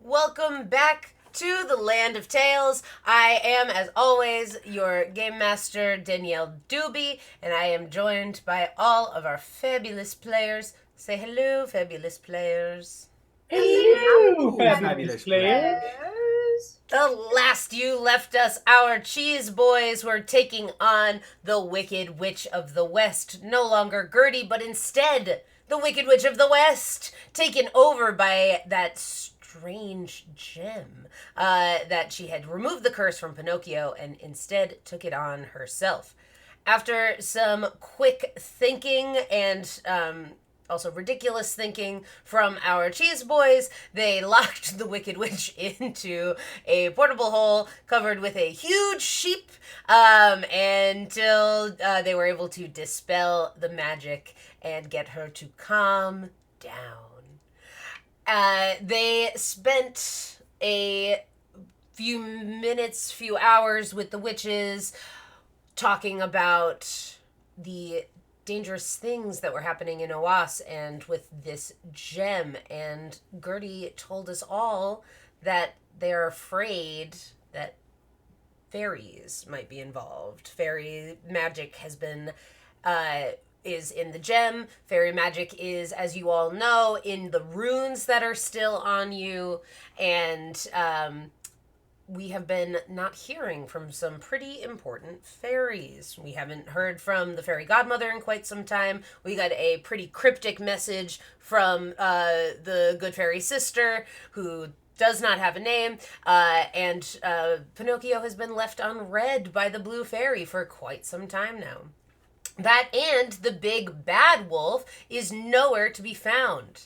Welcome back to the Land of Tales. I am, as always, your game master, Danielle Doobie, and I am joined by all of our fabulous players. Say hello, fabulous players. Hello, Fabulous players. The last you left us, our cheese boys were taking on the Wicked Witch of the West. No longer Gertie, but instead the Wicked Witch of the West, taken over by that strange gem that she had removed the curse from Pinocchio and instead took it on herself. After some quick thinking and also ridiculous thinking from our cheese boys, they locked the Wicked Witch into a portable hole covered with a huge sheep until they were able to dispel the magic and get her to calm down. They spent a few hours with the witches talking about the dangerous things that were happening in Oas and with this gem. And Gertie told us all that they're afraid that fairies might be involved. Fairy magic has been is in the gem. Fairy magic is, as you all know, in the runes that are still on you. And we have been not hearing from some pretty important fairies. We haven't heard from the fairy godmother in quite some time. We got a pretty cryptic message from the good fairy sister, who does not have a name, and Pinocchio has been left unread by the blue fairy for quite some time now. That and the big bad wolf is nowhere to be found.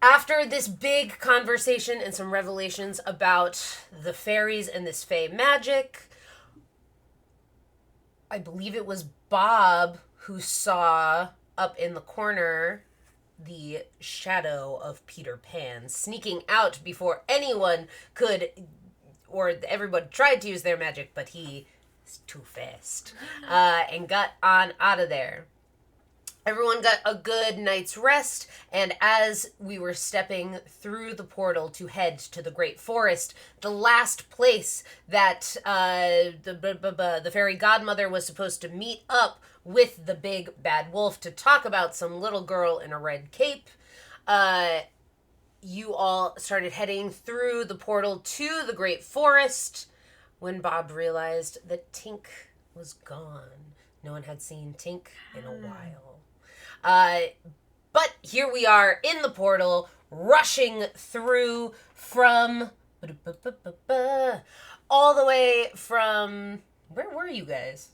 After this big conversation and some revelations about the fairies and this fey magic, I believe it was Bob who saw up in the corner the shadow of Peter Pan sneaking out before anyone could, or everyone tried to use their magic, but he is too fast, and got on out of there. Everyone got a good night's rest, and as we were stepping through the portal to head to the Great Forest, the last place that the fairy godmother was supposed to meet up with the big bad wolf to talk about some little girl in a red cape, you all started heading through the portal to the Great Forest when Bob realized that Tink was gone. No one had seen Tink in a while. But here we are in the portal, rushing through from all the way from, where were you guys?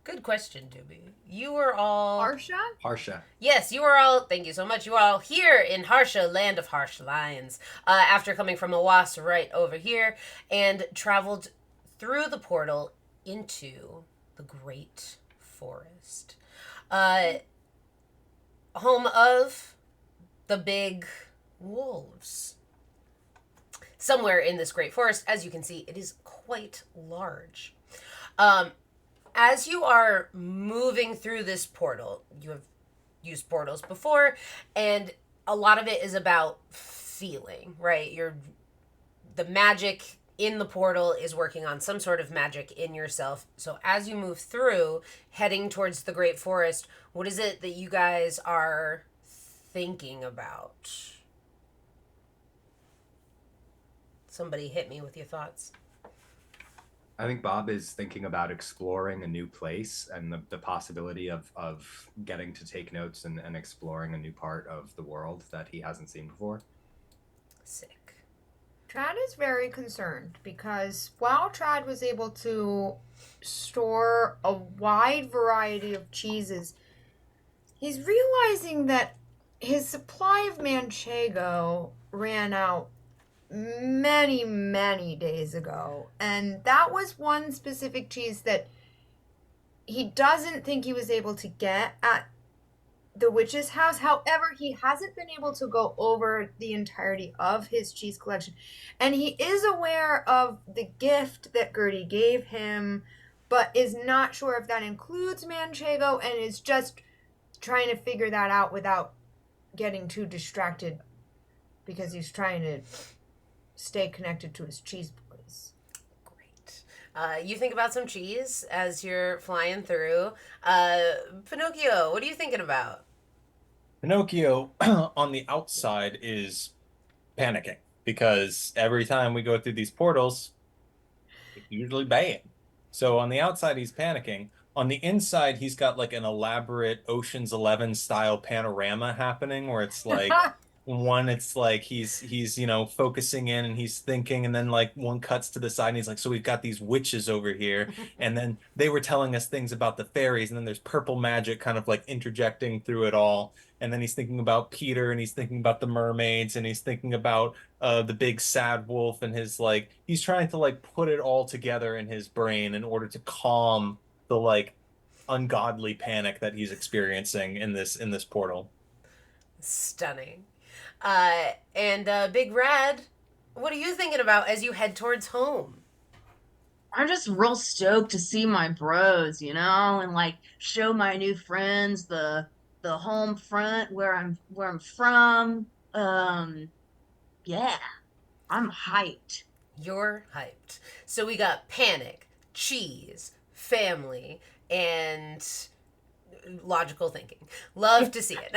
Good question, Doobie. You were all Harsha. Yes, you were all, thank you so much, you were all here in Harsha, land of harsh lions, after coming from Oas right over here, and traveled through the portal into the Great Forest. Home of the big wolves. Somewhere in this great forest, as you can see, it is quite large. As you are moving through this portal, you have used portals before, and a lot of it is about feeling, right? The magic in the portal is working on some sort of magic in yourself. So as you move through, heading towards the Great Forest, what is it that you guys are thinking about? Somebody hit me with your thoughts. I think Bob is thinking about exploring a new place and the possibility of getting to take notes and exploring a new part of the world that he hasn't seen before. Sick. Trad is very concerned because while Trad was able to store a wide variety of cheeses, he's realizing that his supply of Manchego ran out many, many days ago. And that was one specific cheese that he doesn't think he was able to get at the witch's house. However, he hasn't been able to go over the entirety of his cheese collection. And he is aware of the gift that Gertie gave him, but is not sure if that includes Manchego and is just trying to figure that out without getting too distracted because he's trying to stay connected to his cheese boys. Great. You think about some cheese as you're flying through. Pinocchio, what are you thinking about? Pinocchio on the outside is panicking because every time we go through these portals, it's usually bad. So on the outside, he's panicking. On the inside, he's got like an elaborate Ocean's 11 style panorama happening where it's like one, it's like he's focusing in and he's thinking, and then like one cuts to the side and he's like, so we've got these witches over here, and then they were telling us things about the fairies, and then there's purple magic kind of like interjecting through it all. And then he's thinking about Peter, and he's thinking about the mermaids, and he's thinking about the big sad wolf, and his like he's trying to like put it all together in his brain in order to calm the like ungodly panic that he's experiencing in this portal. Stunning. And Big Red, what are you thinking about as you head towards home? I'm just real stoked to see my bros, and like show my new friends the home front where I'm from. Yeah, I'm hyped. You're hyped. So we got panic, cheese, family, and logical thinking. Love to see it.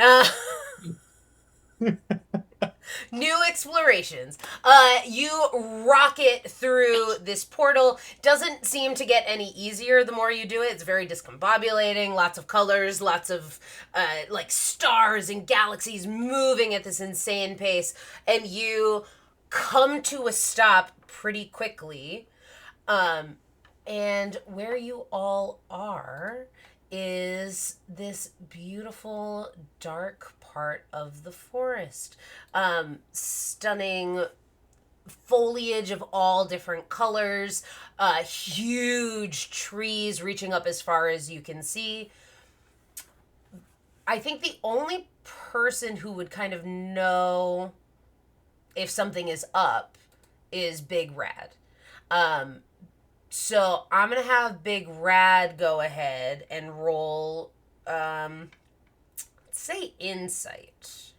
New explorations. You rocket through this portal. Doesn't seem to get any easier the more you do it. It's very discombobulating. Lots of colors, lots of like stars and galaxies moving at this insane pace. And you come to a stop pretty quickly. And where you all are is this beautiful dark part of the forest. Stunning foliage of all different colors, huge trees reaching up as far as you can see. I think the only person who would kind of know if something is up is Big Rad. So I'm going to have Big Rad go ahead and roll, let's say insight.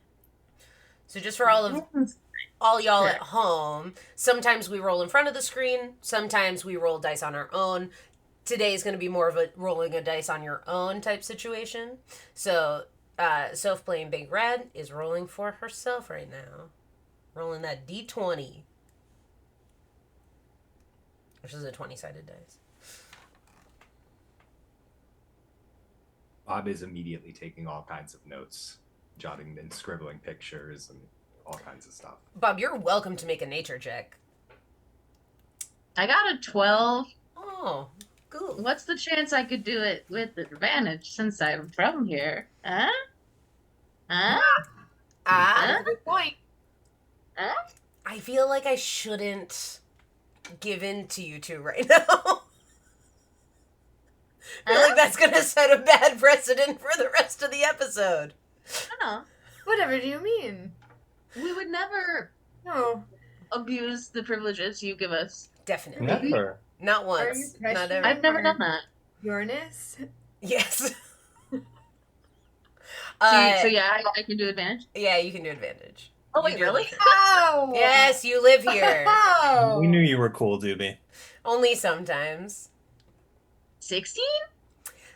So just for all y'all at home, sometimes we roll in front of the screen, sometimes we roll dice on our own. Today is going to be more of a rolling a dice on your own type situation. So self-playing Big Red is rolling for herself right now. Rolling that D20. Which is a 20-sided dice. Bob is immediately taking all kinds of notes, jotting and scribbling pictures and all kinds of stuff. Bob, you're welcome to make a nature check. I got a 12. Oh, cool. What's the chance I could do it with advantage since I'm from here? Huh? Good point. I feel like I shouldn't give in to you two right now. I feel like that's gonna set a bad precedent for the rest of the episode. No, Whatever do you mean? we would never No. abuse the privileges you give us. Definitely. Never. Not Are once. you Not questioning- ever. I've never done that. Uranus? Yes. So yeah, I can do advantage. Yeah, you can do advantage. Oh You wait, do really? live here. Ow! Yes, you live here. Ow! We knew you were cool, Doobie. Only sometimes. 16?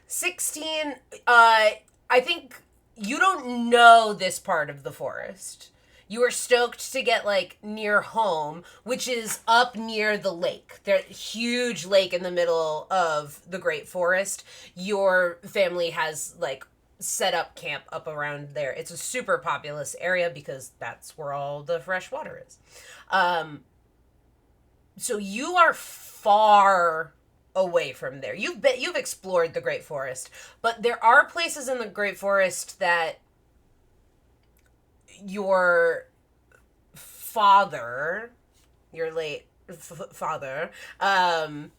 16, I think you don't know this part of the forest. You are stoked to get, like, near home, which is up near the lake. There's a huge lake in the middle of the Great Forest. Your family has, like, set up camp up around there. It's a super populous area because that's where all the fresh water is. So you are far away from there. You've explored the Great Forest, but there are places in the Great Forest that your father, your late father, had.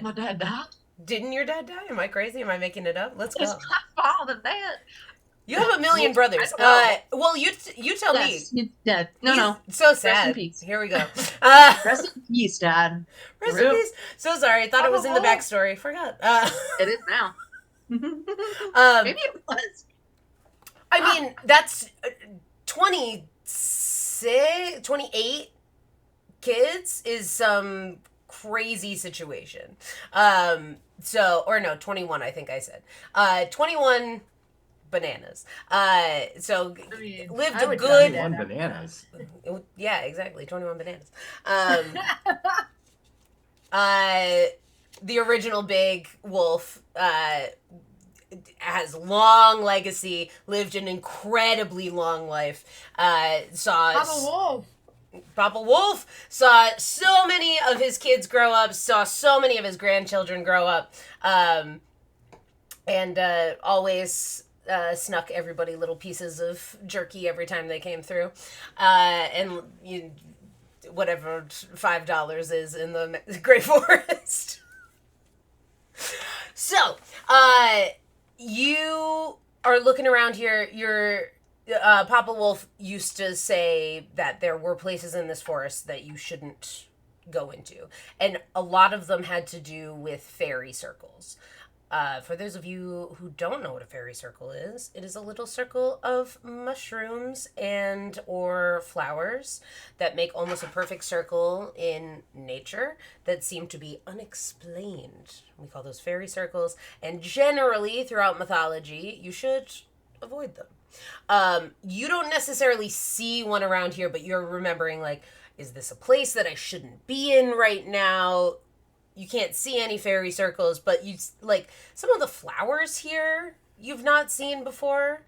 My dad died? Didn't your dad die? Am I crazy? Am I making it up? Let's It's go. my father dead. You have a million I brothers. don't know. Well, you tell Yes, me. he's dead. No. He's so sad. peace. Here we go. Rest in peace, Dad. Rest in Rip. peace. So sorry. I thought it was in the backstory. Forgot. It is now. Maybe it was. I mean, that's 26, 28 kids is some crazy situation. Or no, 21, I think I said. 21 bananas. So I mean, lived I a would good. tell you 1 that. bananas. Yeah, exactly. 21 bananas. Uh, the original Big Wolf has long legacy, lived an incredibly long life. Papa Wolf. Papa Wolf saw so many of his kids grow up, saw so many of his grandchildren grow up, and always snuck everybody little pieces of jerky every time they came through. And whatever $5 is in the Great Forest. So, you are looking around here. Papa Wolf used to say that there were places in this forest that you shouldn't go into, and a lot of them had to do with fairy circles. For those of you who don't know what a fairy circle is, it is a little circle of mushrooms and or flowers that make almost a perfect circle in nature that seem to be unexplained. We call those fairy circles, and generally throughout mythology, you should avoid them. You don't necessarily see one around here, but you're remembering, like, is this a place that I shouldn't be in right now? You can't see any fairy circles, but you like some of the flowers here you've not seen before.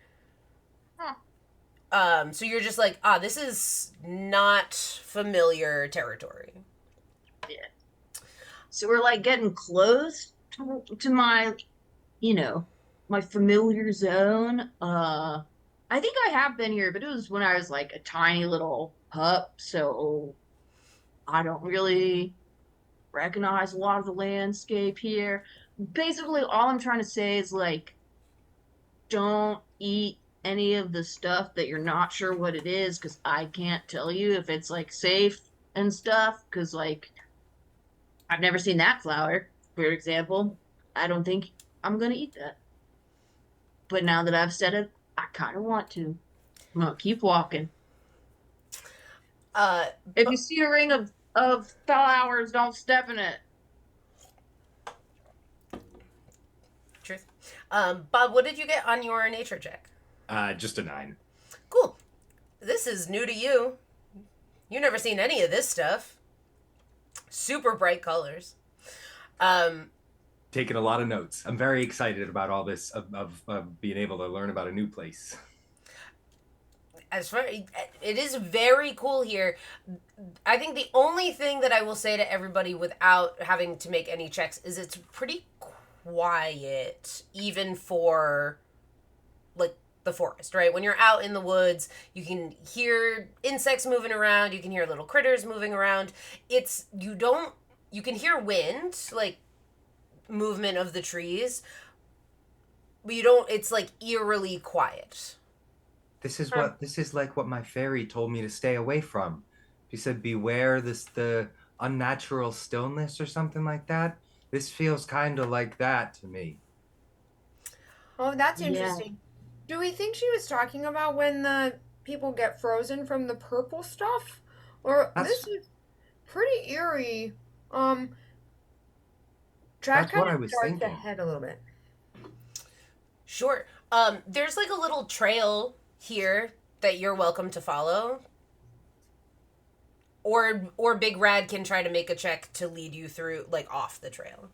So you're just like, this is not familiar territory. Yeah. So we're like getting close to my, my familiar zone. I think I have been here, but it was when I was like a tiny little pup, so I don't really recognize a lot of the landscape here. Basically, all I'm trying to say is like, don't eat any of the stuff that you're not sure what it is, because I can't tell you if it's like safe and stuff, because like I've never seen that flower, for example. I don't think I'm gonna eat that. But now that I've said it, I kind of want to. I'm gonna keep walking. If you see a ring of flowers, don't step in it. Truth. Bob, what did you get on your nature check? Just a 9. Cool. This is new to you. You've never seen any of this stuff. Super bright colors. Taking a lot of notes. I'm very excited about all this of being able to learn about a new place. It is very cool here. I think the only thing that I will say to everybody without having to make any checks is it's pretty quiet, even for like the forest, right? When you're out in the woods, you can hear insects moving around, you can hear little critters moving around. You can hear wind, like movement of the trees, but it's like eerily quiet. This is like what my fairy told me to stay away from. She said, "Beware the unnatural stillness" or something like that. This feels kind of like that to me. Oh, that's Yeah. interesting. Do we think she was talking about when the people get frozen from the purple stuff? Or this is pretty eerie. Track That's what kind I of was darts thinking. ahead a little bit. Sure. There's like a little trail here that you're welcome to follow. Or Big Rad can try to make a check to lead you through, like, off the trail.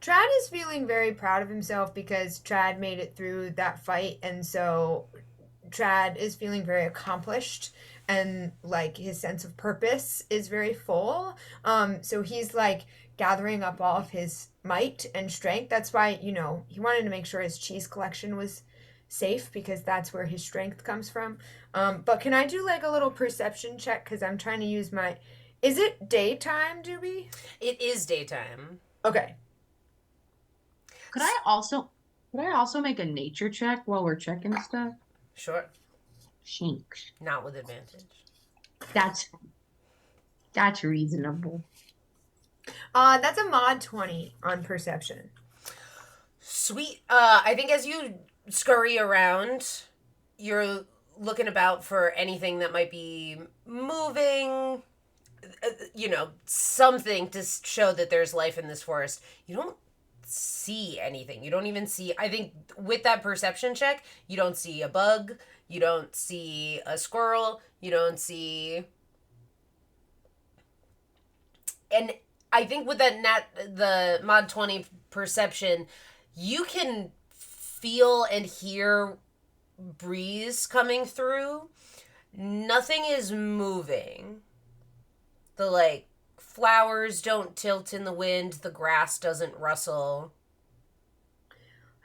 Trad is feeling very proud of himself because Trad made it through that fight, and so Trad is feeling very accomplished, and like his sense of purpose is very full. So he's like gathering up all of his might and strength. That's why, he wanted to make sure his cheese collection was safe because that's where his strength comes from. But can I do like a little perception check because I'm trying to use my. Is it daytime, Doobie? It is daytime. Okay. Could I also make a nature check while we're checking stuff? Sure. Shinks. Not with advantage. That's reasonable. That's a mod 20 on perception. Sweet. I think as you scurry around, you're looking about for anything that might be moving. something to show that there's life in this forest. You don't see anything. You don't even see, I think with that perception check, you don't see a bug, you don't see a squirrel, you don't see, and I think with the mod 20 perception, you can feel and hear breeze coming through. Nothing is moving. The flowers don't tilt in the wind, the grass doesn't rustle.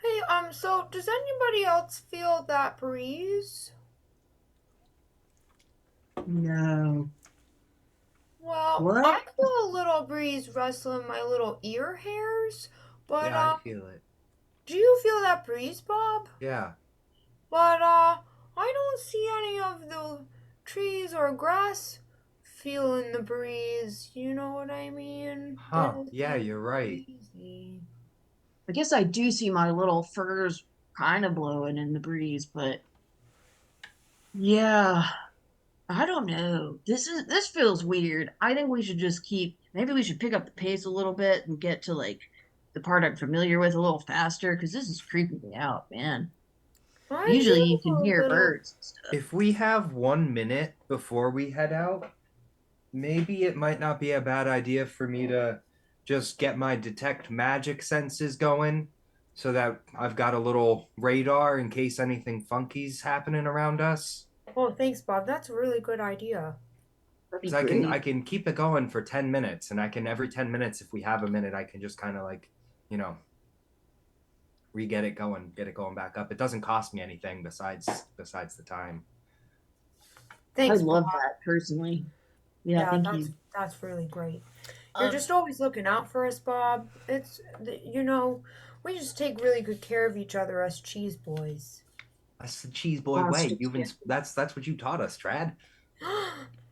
Hey, so does anybody else feel that breeze? No. Well, What? I feel a little breeze rustling my little ear hairs, but Yeah, I feel it. do you feel that breeze, Bob? Yeah. But I don't see any of the trees or grass feeling the breeze. You know what I mean? Huh. It Yeah, is you're right. breezy. I guess I do see my little furs kind of blowing in the breeze, but yeah, I don't know. This feels weird. I think we should just maybe we should pick up the pace a little bit and get to the part I'm familiar with a little faster because this is creeping me out, man. I Usually you feel can a hear little- birds and stuff. If we have 1 minute before we head out, maybe it might not be a bad idea for me to just get my detect magic senses going so that I've got a little radar in case anything funky's happening around us. Oh, thanks, Bob. That's a really good idea. That'd be Because great. I can keep it going for 10 minutes, and I can every 10 minutes, if we have a minute, I can just kind of get it going back up. It doesn't cost me anything besides the time. Thanks, I love Bob. that personally. Yeah, thank you. That's really great. You're Um, just always looking out for us, Bob. We just take really good care of each other, us cheese boys. That's the cheese boy Wow, way. so That's what you taught us, Trad.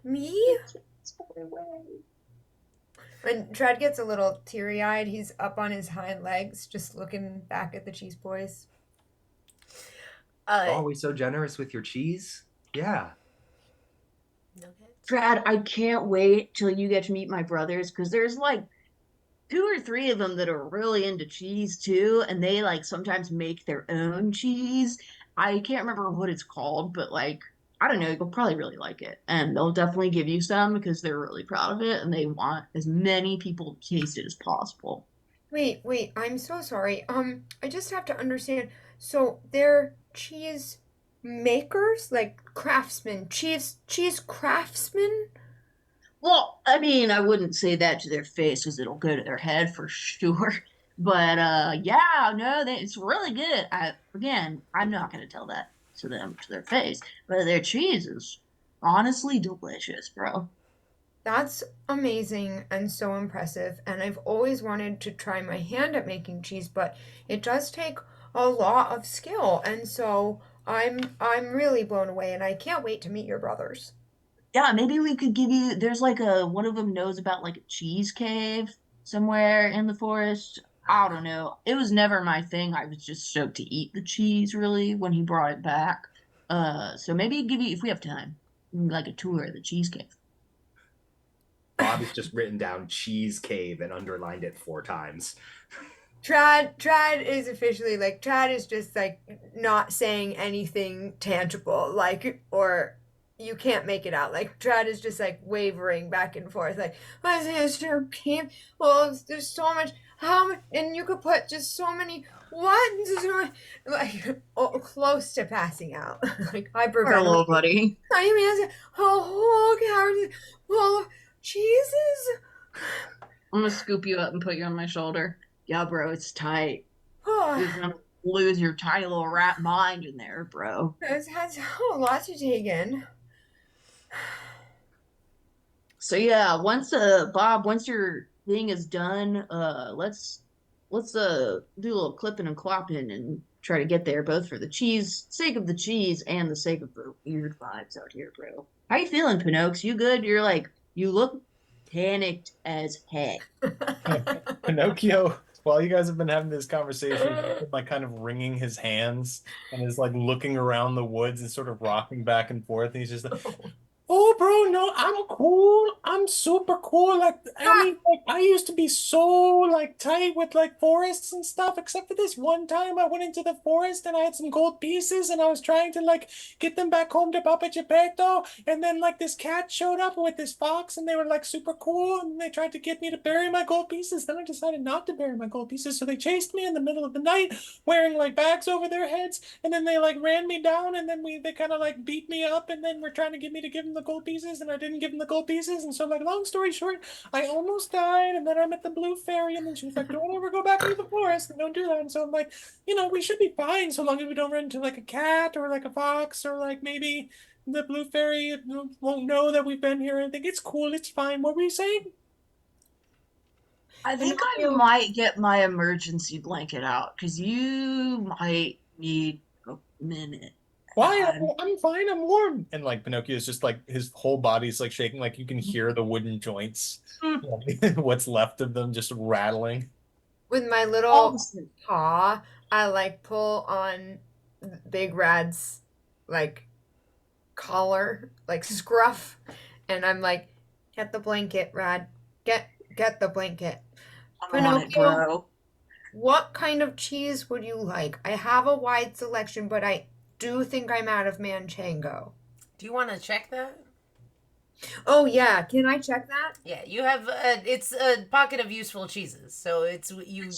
Me? When Trad gets a little teary-eyed, he's up on his hind legs, just looking back at the cheese boys. Always so generous with your cheese. Yeah. Brad, I can't wait till you get to meet my brothers because there's 2 or 3 of them that are really into cheese too, and they sometimes make their own cheese. I can't remember what it's called, but I don't know, you'll probably really like it. And they'll definitely give you some because they're really proud of it and they want as many people to taste it as possible. Wait, I'm so sorry. I just have to understand. So they're cheese makers, like craftsmen, cheese craftsmen? Well, I mean, I wouldn't say that to their face because it'll go to their head for sure. But yeah, no, it's really good. Again, I'm not gonna tell that to them to their face, but their cheese is honestly delicious, bro. That's amazing and so impressive. And I've always wanted to try my hand at making cheese, but it does take a lot of skill. And so I'm really blown away and I can't wait to meet your brothers. Yeah, maybe we could give you. There's one of them knows about a cheese cave somewhere in the forest. I don't know. It was never my thing. I was just stoked to eat the cheese really when he brought it back. So maybe give you if we have time, a tour of the cheese cave. Bob has just written down cheese cave and underlined it 4 times. Trad is officially Trad is just not saying anything tangible, or you can't make it out. Trad is just wavering back and forth, what is this camp? Well, there's so much, and you could put just so many, what? Close to passing out. Poor little buddy. I mean, oh, well, cheeses. I'm gonna scoop you up and put you on my shoulder. Yeah, bro, it's tight. You're Oh, gonna lose your tiny little rat mind in there, bro. it's had a lot to take in. So yeah, Bob, once your thing is done, let's do a little clipping and clopping and try to get there, both for the sake of the cheese and the sake of the weird vibes out here, bro. How you feeling, Pinocchio? You good? You look panicked as heck. Pinocchio, while you guys have been having this conversation, he's been kind of wringing his hands and is looking around the woods and sort of rocking back and forth. And he's just like, "Oh No, bro, no, I'm cool. I'm super cool. Like, I mean, like, I used to be so like tight with like forests and stuff, except for this one time I went into the forest and I had some gold pieces and I was trying to like get them back home to Papa Geppetto, and then like this cat showed up with this fox and they were like super cool and they tried to get me to bury my gold pieces. Then I decided not to bury my gold pieces, so they chased me in the middle of the night wearing like bags over their heads, and then they like ran me down, and then they kind of like beat me up, and then were trying to get me to give them the gold pieces, and I didn't give them the gold pieces, and so like long story short, I almost died, and then I met the blue fairy, and then she was like, don't ever go back into the forest, and don't do that. And so I'm like, we should be fine so long as we don't run into like a cat or like a fox, or like maybe the blue fairy won't know that we've been here. I think it's cool, it's fine. What were you saying? I think I might get my emergency blanket out because you might need a minute. Why? I'm fine. I'm warm. And like Pinocchio's just like his whole body's like shaking, like you can hear the wooden joints, what's left of them, just rattling. With my little paw, I like pull on Big Rad's like collar, like scruff, and I'm like, get the blanket, Rad. Get the blanket. I'm on it, bro. What kind of cheese would you like? I have a wide selection, but I do think I'm out of Manchego. Do you want to check that? Oh yeah, can I check that? Yeah, you have it's a pocket of useful cheeses, so you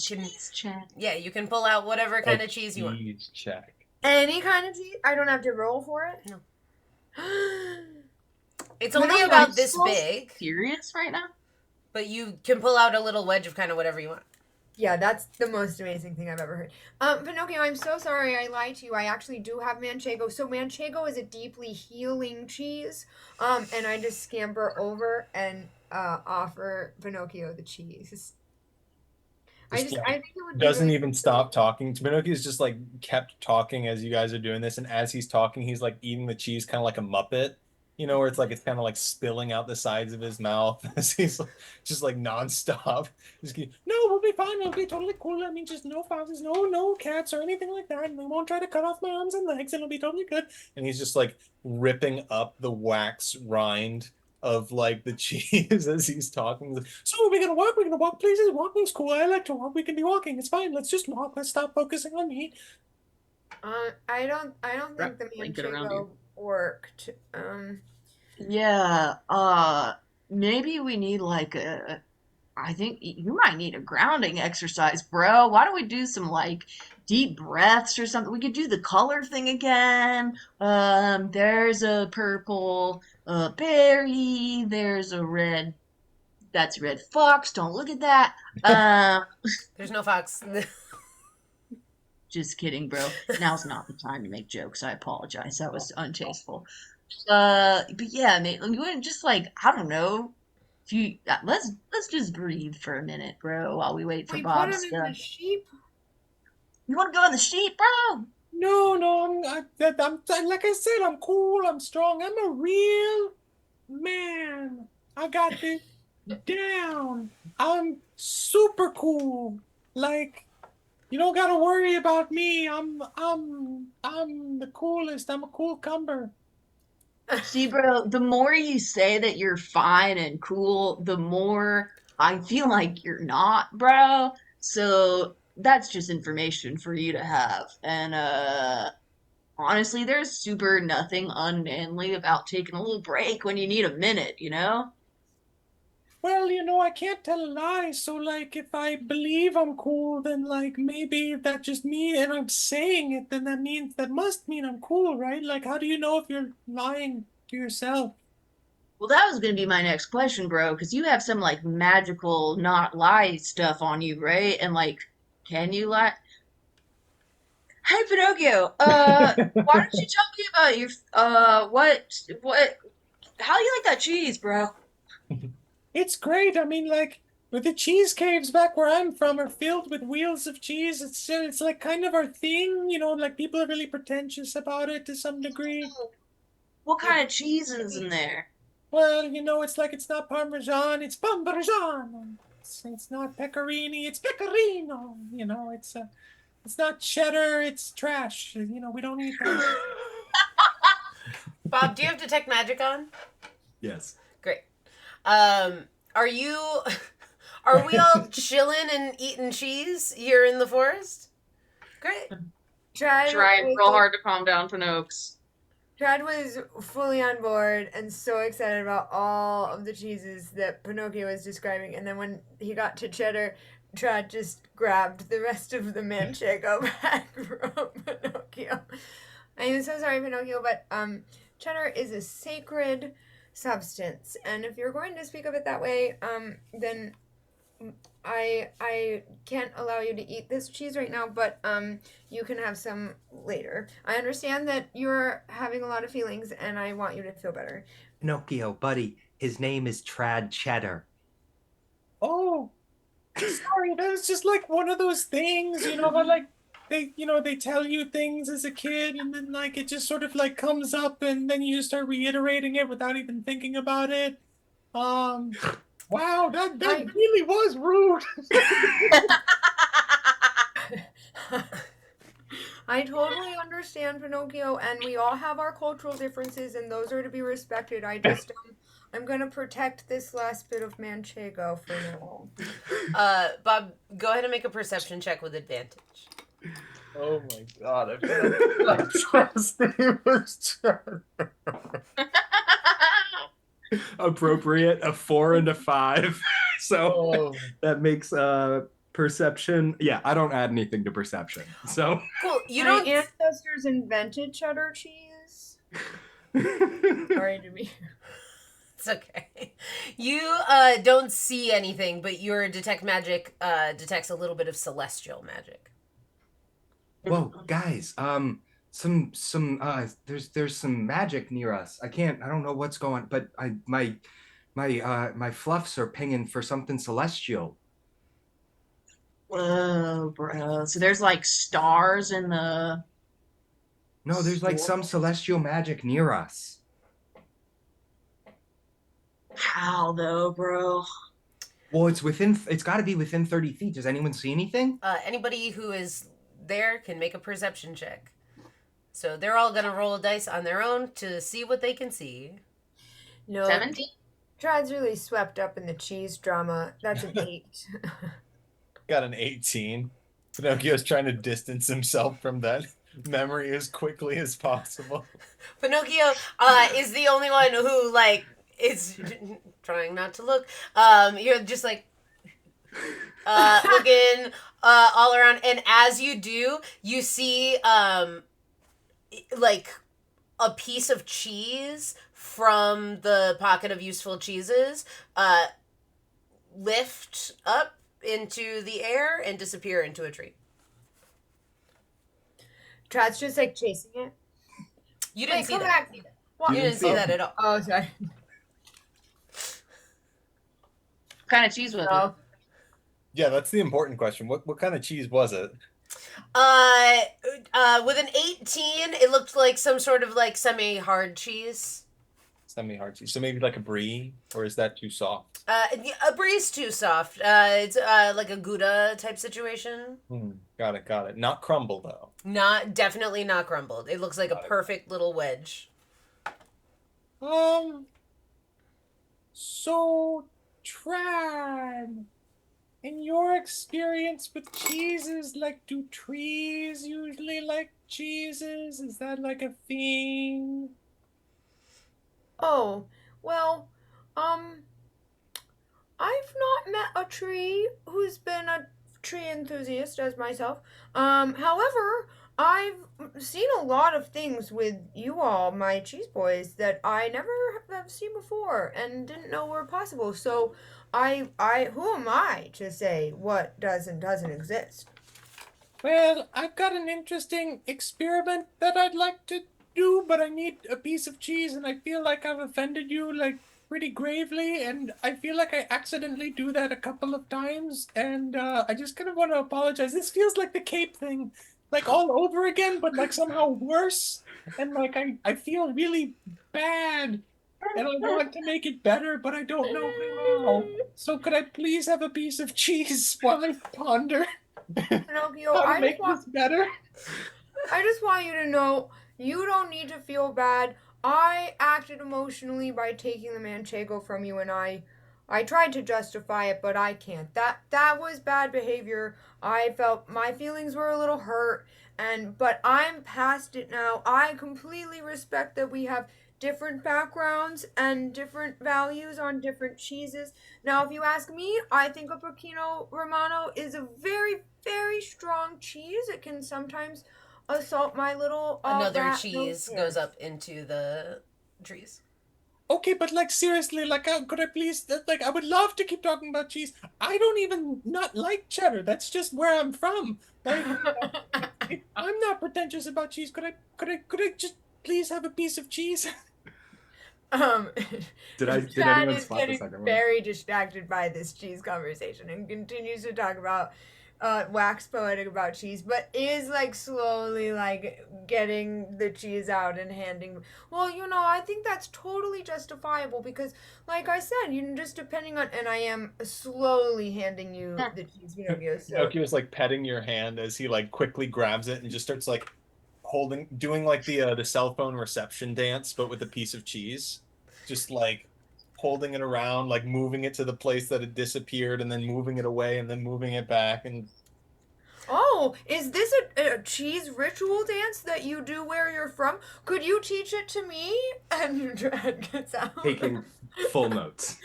can pull out whatever kind of cheese you want. Cheese check. Any kind of cheese? I don't have to roll for it? No. It's only about this big. Serious right now? But you can pull out a little wedge of kind of whatever you want. Yeah, that's the most amazing thing I've ever heard. Pinocchio, I'm so sorry I lied to you. I actually do have Manchego. So Manchego is a deeply healing cheese. And I just scamper over and offer Pinocchio the cheese. I think it would doesn't even stop talking. Pinocchio's just like kept talking as you guys are doing this, and as he's talking, he's like eating the cheese kind of like a Muppet. Where it's kind of like spilling out the sides of his mouth as he's just like nonstop. No, we'll be fine. We'll be totally cool. I mean, just no foxes, no cats or anything like that. And they won't try to cut off my arms and legs. It'll be totally good. And he's just like ripping up the wax rind of like the cheese as he's talking. So we're gonna walk. We're gonna walk places. Walking's cool. I like to walk. We can be walking. It's fine. Let's just walk. Let's stop focusing on me. I don't think the Manchego worked. Yeah, maybe we need like I think you might need a grounding exercise, bro. Why don't we do some like deep breaths or something? We could do the color thing again. There's a purple berry, there's a red, that's a red fox. Don't look at that. There's no fox. Just kidding, bro. Now's not the time to make jokes. I apologize. That was untasteful. But yeah, mate, we wouldn't just like, I don't know. If you let's just breathe for a minute, bro, while we wait for Bob's stuff. In the sheep. You want to go in the sheep, bro? No, I'm like I said, I'm cool. I'm strong. I'm a real man. I got this down. I'm super cool. Like, you don't gotta worry about me. I'm the coolest. I'm a cool cumber. See, bro, the more you say that you're fine and cool, the more I feel like you're not, bro. So that's just information for you to have. And honestly, there's super nothing unmanly about taking a little break when you need a minute, Well, I can't tell a lie, so, like, if I believe I'm cool, then, like, maybe that just means, and I'm saying it, then that must mean I'm cool, right? Like, how do you know if you're lying to yourself? Well, that was gonna be my next question, bro, because you have some, like, magical not lie stuff on you, right? And, like, can you lie? Hey, Pinocchio, why don't you tell me about your, how do you like that cheese, bro? It's great. I mean, like, the cheese caves back where I'm from are filled with wheels of cheese. It's like kind of our thing, like people are really pretentious about it to some degree. What kind of cheese is in there? Well, it's not Parmesan, it's Parmesan. It's not Pecorino, it's Pecorino. It's not cheddar, it's trash. We don't eat that. Bob, do you have Detect Magic on? Yes. Great. Are you? Are we all chilling and eating cheese here in the forest? Great. Trad Trying was, real hard to calm down Pinocchio. Trad was fully on board and so excited about all of the cheeses that Pinocchio was describing. And then when he got to cheddar, Trad just grabbed the rest of the manchego back from Pinocchio. I am so sorry, Pinocchio, but cheddar is a sacred substance, and if you're going to speak of it that way, then I can't allow you to eat this cheese right now, but you can have some later. I understand that you're having a lot of feelings, and I want you to feel better. Pinocchio, buddy, his name is Trad Cheddar. Oh, sorry, that was just like one of those things, but like they tell you things as a kid and then like it just sort of like comes up and then you just start reiterating it without even thinking about it. Wow, that really was rude. I totally understand, Pinocchio, and we all have our cultural differences, and those are to be respected. I'm gonna protect this last bit of manchego for now. Bob, go ahead and make a perception check with advantage. Oh my god, I feel like trusting was Appropriate, a 4 and a 5. So Oh. that makes perception. Yeah, I don't add anything to perception. So Cool. You My don't. ancestors invented cheddar cheese. Sorry to be. It's okay. You don't see anything, but your detect magic detects a little bit of celestial magic. Whoa, guys, there's some magic near us. I don't know what's going, but my fluffs are pinging for something celestial. Whoa, bro. So there's like stars in the. No, there's like some celestial magic near us. How though, bro? Well, it's got to be within 30 feet. Does anyone see anything? Anybody who is there can make a perception check. So they're all gonna roll a dice on their own to see what they can see. No, 17? Trad's really swept up in the cheese drama. That's an 8. Got an 18. Pinocchio's trying to distance himself from that memory as quickly as possible. Pinocchio is the only one who like is trying not to look. You're just like looking all around, and as you do, you see like a piece of cheese from the pocket of useful cheeses lift up into the air and disappear into a tree. Trad's just like chasing it. You didn't see come that. back. What? You didn't see that at all. Oh, sorry. What kind of cheese was Oh. Yeah, that's the important question. What kind of cheese was it? With an 18, it looked like some sort of like semi-hard cheese. Semi-hard cheese. So maybe like a brie, or is that too soft? A brie's too soft. It's like a Gouda type situation. Got it. Not crumble though. Definitely not crumbled. It looks like a perfect little wedge. So, Trad, in your experience with cheeses, like, do trees usually like cheeses? Is that like a thing? Oh, well, I've not met a tree who's been a tree enthusiast as myself. However, I've seen a lot of things with you all, my cheese boys, that I never have seen before and didn't know were possible. So, who am I to say what does and doesn't exist? Well, I've got an interesting experiment that I'd like to do, but I need a piece of cheese, and I feel like I've offended you, like, pretty gravely, and I feel like I accidentally do that a couple of times, and I just kind of want to apologize. This feels like the cape thing, like all over again, but like somehow worse, and like I feel really bad, and I want to make it better, but I don't know how. So could I please have a piece of cheese while I ponder Pinocchio, how to I make just want this better? you to know you don't need to feel bad. I acted emotionally by taking the manchego from you, and I tried to justify it, but I can't. That was bad behavior. I felt my feelings were a little hurt, but I'm past it now. I completely respect that we have different backgrounds and different values on different cheeses. Now, if you ask me, I think a Pecorino Romano is a very, very strong cheese. It can sometimes assault my little Another rat cheese nose goes hairs. up into the trees. Okay, but like seriously, like could I please like I would love to keep talking about cheese. I don't even not like cheddar. That's just where I'm from. Like I'm not pretentious about cheese. Could I just please have a piece of cheese? Um, Did Chad anyone is spot the getting second one? very distracted by this cheese conversation and continues to talk about wax poetic about cheese, but is like slowly like getting the cheese out and handing. Well, I think that's totally justifiable because, like I said, just depending on, and I am slowly handing you the cheese, Pinocchio. So Pinocchio's like petting your hand as he like quickly grabs it and just starts like doing like the cell phone reception dance, but with a piece of cheese, just like holding it around, like moving it to the place that it disappeared, and then moving it away, and then moving it back, and oh, is this a cheese ritual dance that you do where you're from? Could you teach it to me? And Dread gets out. Taking full notes.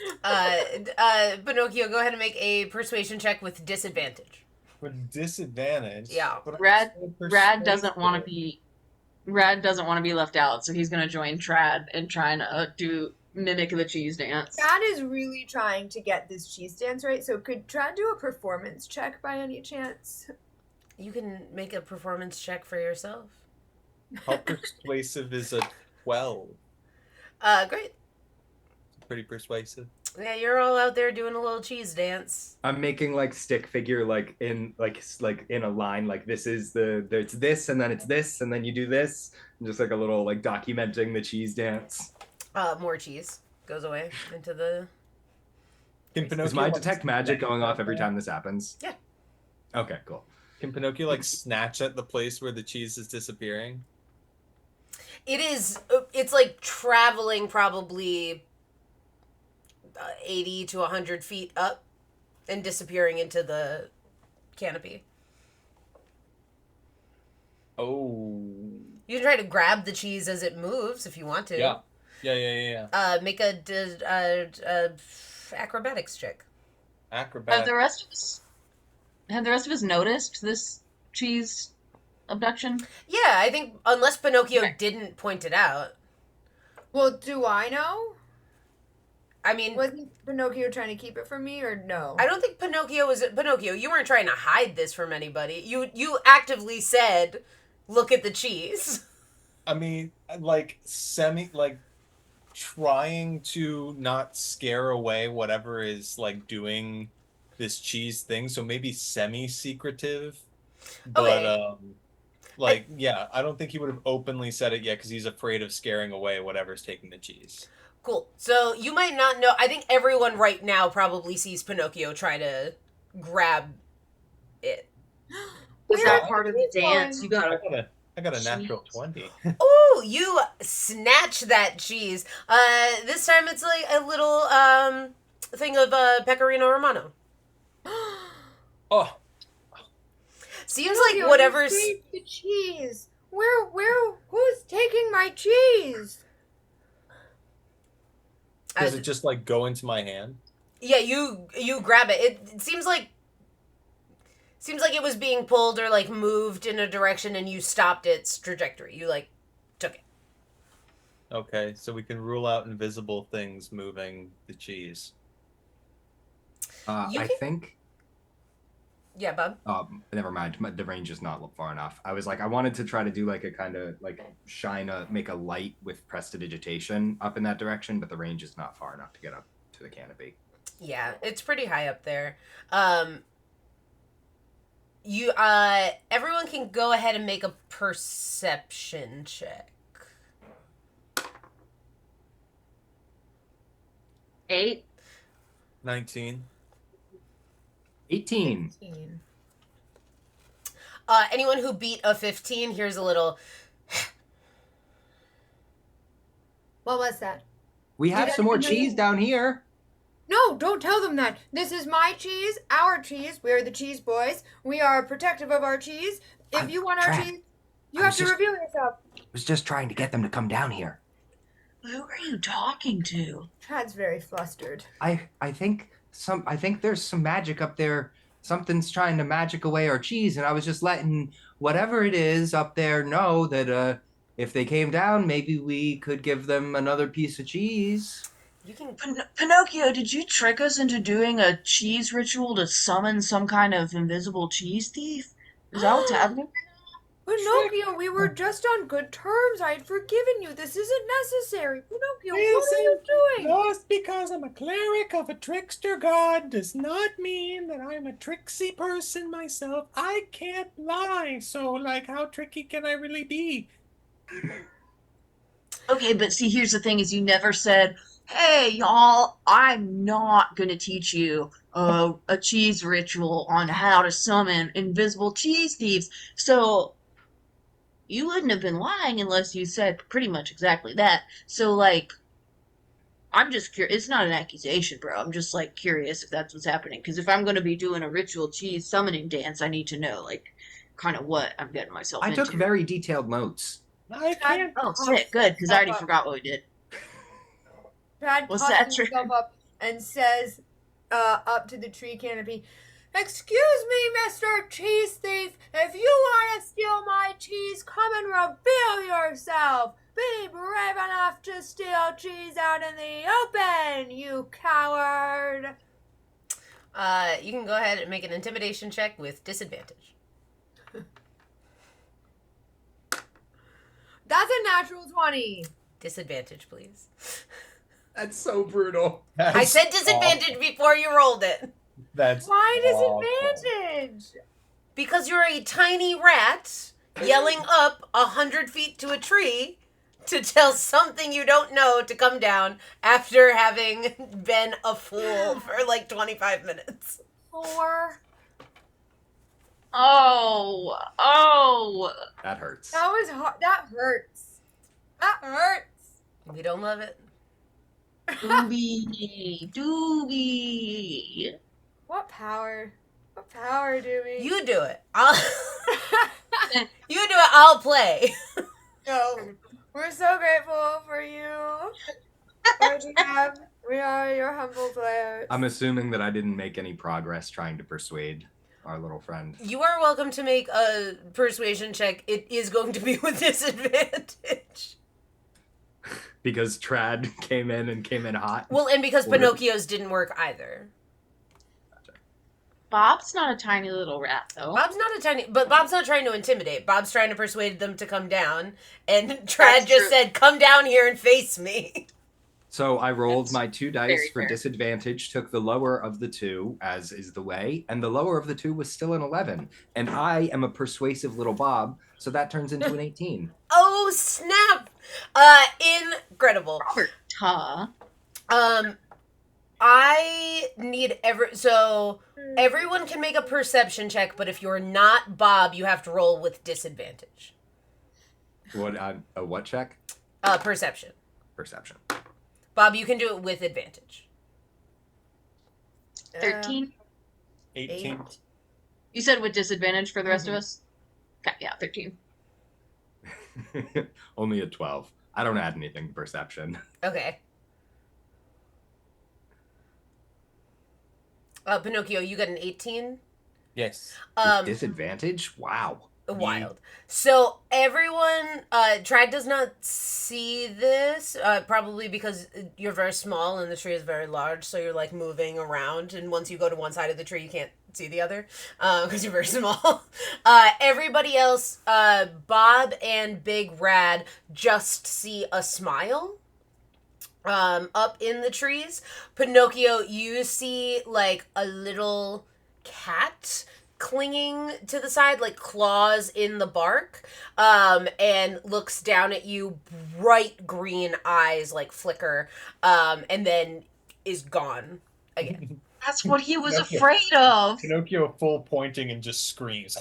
Pinocchio, go ahead and make a persuasion check with disadvantage. with disadvantage. Yeah. But Rad doesn't want to be left out, so he's gonna join Trad and try and mimic the cheese dance. Trad is really trying to get this cheese dance right, so could Trad do a performance check by any chance? You can make a performance check for yourself. How persuasive is a 12? Great. Pretty persuasive. Yeah, you're all out there doing a little cheese dance. I'm making like stick figure like in in a line like this is it's this and then it's this and then you do this and just like a little like documenting the cheese dance. More cheese goes away into the. Can Pinocchio, Is my like, detect magic snatch going at off every that? time this happens? Yeah. Okay, cool. Can Pinocchio like snatch at the place where the cheese is disappearing? It is. It's like traveling probably 80 to 100 feet up and disappearing into the canopy. Oh. You can try to grab the cheese as it moves if you want to. Yeah. Make a acrobatics check. Have Acrobat. the rest of us noticed this cheese abduction? Yeah, I think unless Pinocchio Okay. didn't point it out. Well, do I know? I mean, Wasn't Pinocchio trying to keep it from me, or no? I don't think Pinocchio was Pinocchio. You weren't trying to hide this from anybody. You actively said, "Look at the cheese." I mean, like trying to not scare away whatever is like doing this cheese thing. So maybe semi-secretive, but Okay. yeah, I don't think he would have openly said it yet because he's afraid of scaring away whatever's taking the cheese. Cool. So you might not know. I think everyone right now probably sees Pinocchio try to grab it. Was Where that is part of the this dance? one? You got I got a natural Cheese. 20. Ooh, you snatch that cheese. This time it's like a little thing of Pecorino Romano. Oh, Seems Pinocchio, like whatever's. you saved the cheese. Who's taking my cheese? does it just like go into my hand? Yeah, you grab it. It seems like it was being pulled or like moved in a direction, and you stopped its trajectory. You like took it. Okay, so we can rule out invisible things moving the cheese. You I can- think. Yeah, bub. Never mind. The range is not far enough. I was like, I wanted to try to do like a kind of like make a light with prestidigitation up in that direction, but the range is not far enough to get up to the canopy. Yeah, it's pretty high up there. You everyone can go ahead and make a perception check. 8. 19. 18. 15. Anyone who beat a 15, here's a little. What was that? We have Did some more anyone know cheese you- down here. No, don't tell them that. This is my cheese, our cheese. We are the cheese boys. We are protective of our cheese. If you want our Trap. cheese, you I have was to just- reveal yourself. I was just trying to get them to come down here. Who are you talking to? Chad's very flustered. I think there's some magic up there. Something's trying to magic away our cheese, and I was just letting whatever it is up there know that if they came down, maybe we could give them another piece of cheese. You can. Pinocchio, did you trick us into doing a cheese ritual to summon some kind of invisible cheese thief? Is that what's happening? Pinocchio, we were just on good terms. I had forgiven you. This isn't necessary. Pinocchio, what are Listen, you doing? Just because I'm a cleric of a trickster god does not mean that I'm a tricksy person myself. I can't lie, so like how tricky can I really be? Okay, but see, here's the thing: is you never said, "Hey, y'all, I'm not gonna teach you a cheese ritual on how to summon invisible cheese thieves." So you wouldn't have been lying unless you said pretty much exactly that. So, like, I'm just curious. It's not an accusation, bro. I'm just like curious if that's what's happening. Because if I'm gonna be doing a ritual cheese summoning dance, I need to know like kind of what I'm getting myself I into. took very detailed notes. I can't. Oh, sick, good, because I already Stop. forgot what we did. Chad What's tosses that, Trick? himself up and says, up to the tree canopy, "Excuse me, Mr. Cheese Thief. If you want to steal my cheese, come and reveal yourself. Be brave enough to steal cheese out in the open, you coward." You can go ahead and make an intimidation check with disadvantage. That's a natural 20. Disadvantage, please. That's so brutal. I said disadvantage before you rolled it. That's Why awful. disadvantage? Because you're a tiny rat yelling up 100 feet to a tree to tell something you don't know to come down after having been a fool for like 25 minutes. 4. Oh, That hurts. That was hard. That hurts. That hurts. We don't love it. Doobie. What power? What power do we? You do it. You do it, I'll play. No. We're so grateful for you. We are your humble players. I'm assuming that I didn't make any progress trying to persuade our little friend. You are welcome to make a persuasion check. It is going to be with disadvantage. Because Trad came in hot. Well, and because Or- Pinocchio's didn't work either. Bob's not a tiny little rat, though. Bob's not trying to intimidate. Bob's trying to persuade them to come down. And Trad That's just true. said, "Come down here and face me." So I rolled That's my 2 dice very for fair. disadvantage, took the lower of the 2, as is the way, and the lower of the 2 was still an 11. And I am a persuasive little Bob, so that turns into an 18. Oh, snap. Incredible. Robert, huh? I need so everyone can make a perception check, but if you're not Bob, you have to roll with disadvantage. What a what check? Perception. Perception. Bob, you can do it with advantage. 13? 18. You said with disadvantage for the rest of us? Okay, yeah, 13. Only a 12. I don't add anything to perception. Okay. Pinocchio, you got an 18? Yes. With disadvantage? Wow. Wild. So everyone, Trad does not see this, probably because you're very small and the tree is very large, so you're like moving around, and once you go to one side of the tree, you can't see the other, because you're very small. Everybody else, Bob and Big Rad just see a smile. Up in the trees. Pinocchio, you see like a little cat clinging to the side, like claws in the bark, and looks down at you, bright green eyes like flicker, and then is gone again. That's what he was Pinocchio. afraid of. Pinocchio full pointing and just screams.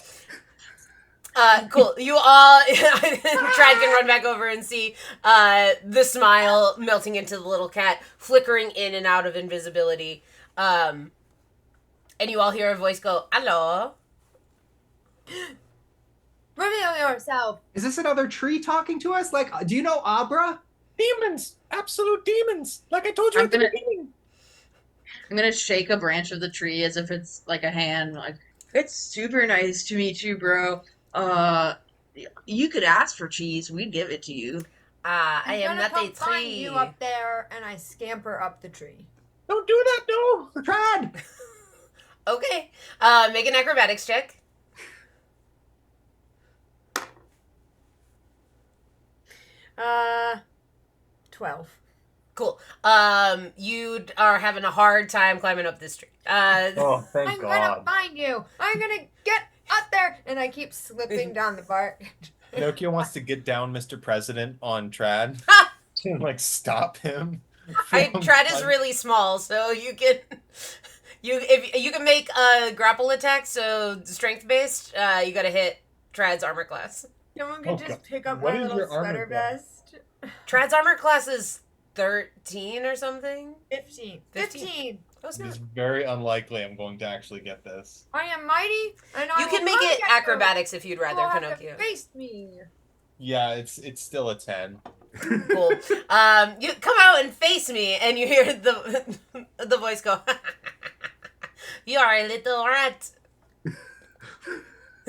Cool. You all, Trad can run back over and see the smile melting into the little cat, flickering in and out of invisibility. And you all hear a voice go, "Hello." Reveal yourself. Is this another tree talking to us? Like, do you know Abra? Demons! Absolute demons! Like I told you I'm at the gonna- beginning. I'm gonna shake a branch of the tree as if it's like a hand. Like, it's super nice to meet you, bro. You could ask for cheese. We'd give it to you. I I'm am gonna not a come find tree. you up there, and I scamper up the tree. Don't do that, no! Trad! Okay. Make an acrobatics check. Uh, 12. Cool. You are having a hard time climbing up this tree. Oh, thank I'm gonna God. find you. I'm gonna get up there, and I keep slipping down the bark. Pinocchio wants to get down Mr. President on Trad and like stop him. Trad is really small, so you can if you can make a grapple attack, so strength based. You got to hit Trad's armor class. Someone can Oh, just God. pick up What my is little your armor sweater class? vest. Trad's armor class is 13 or something. 15. 15. 15. Oh, it's It's not. very unlikely I'm going to actually get this. I am mighty, and I You will can make not it get you. acrobatics if you'd You rather, will have to Pinocchio. face me. Yeah, it's still a 10. Cool. You come out and face me, and you hear the voice go, "You are a little rat."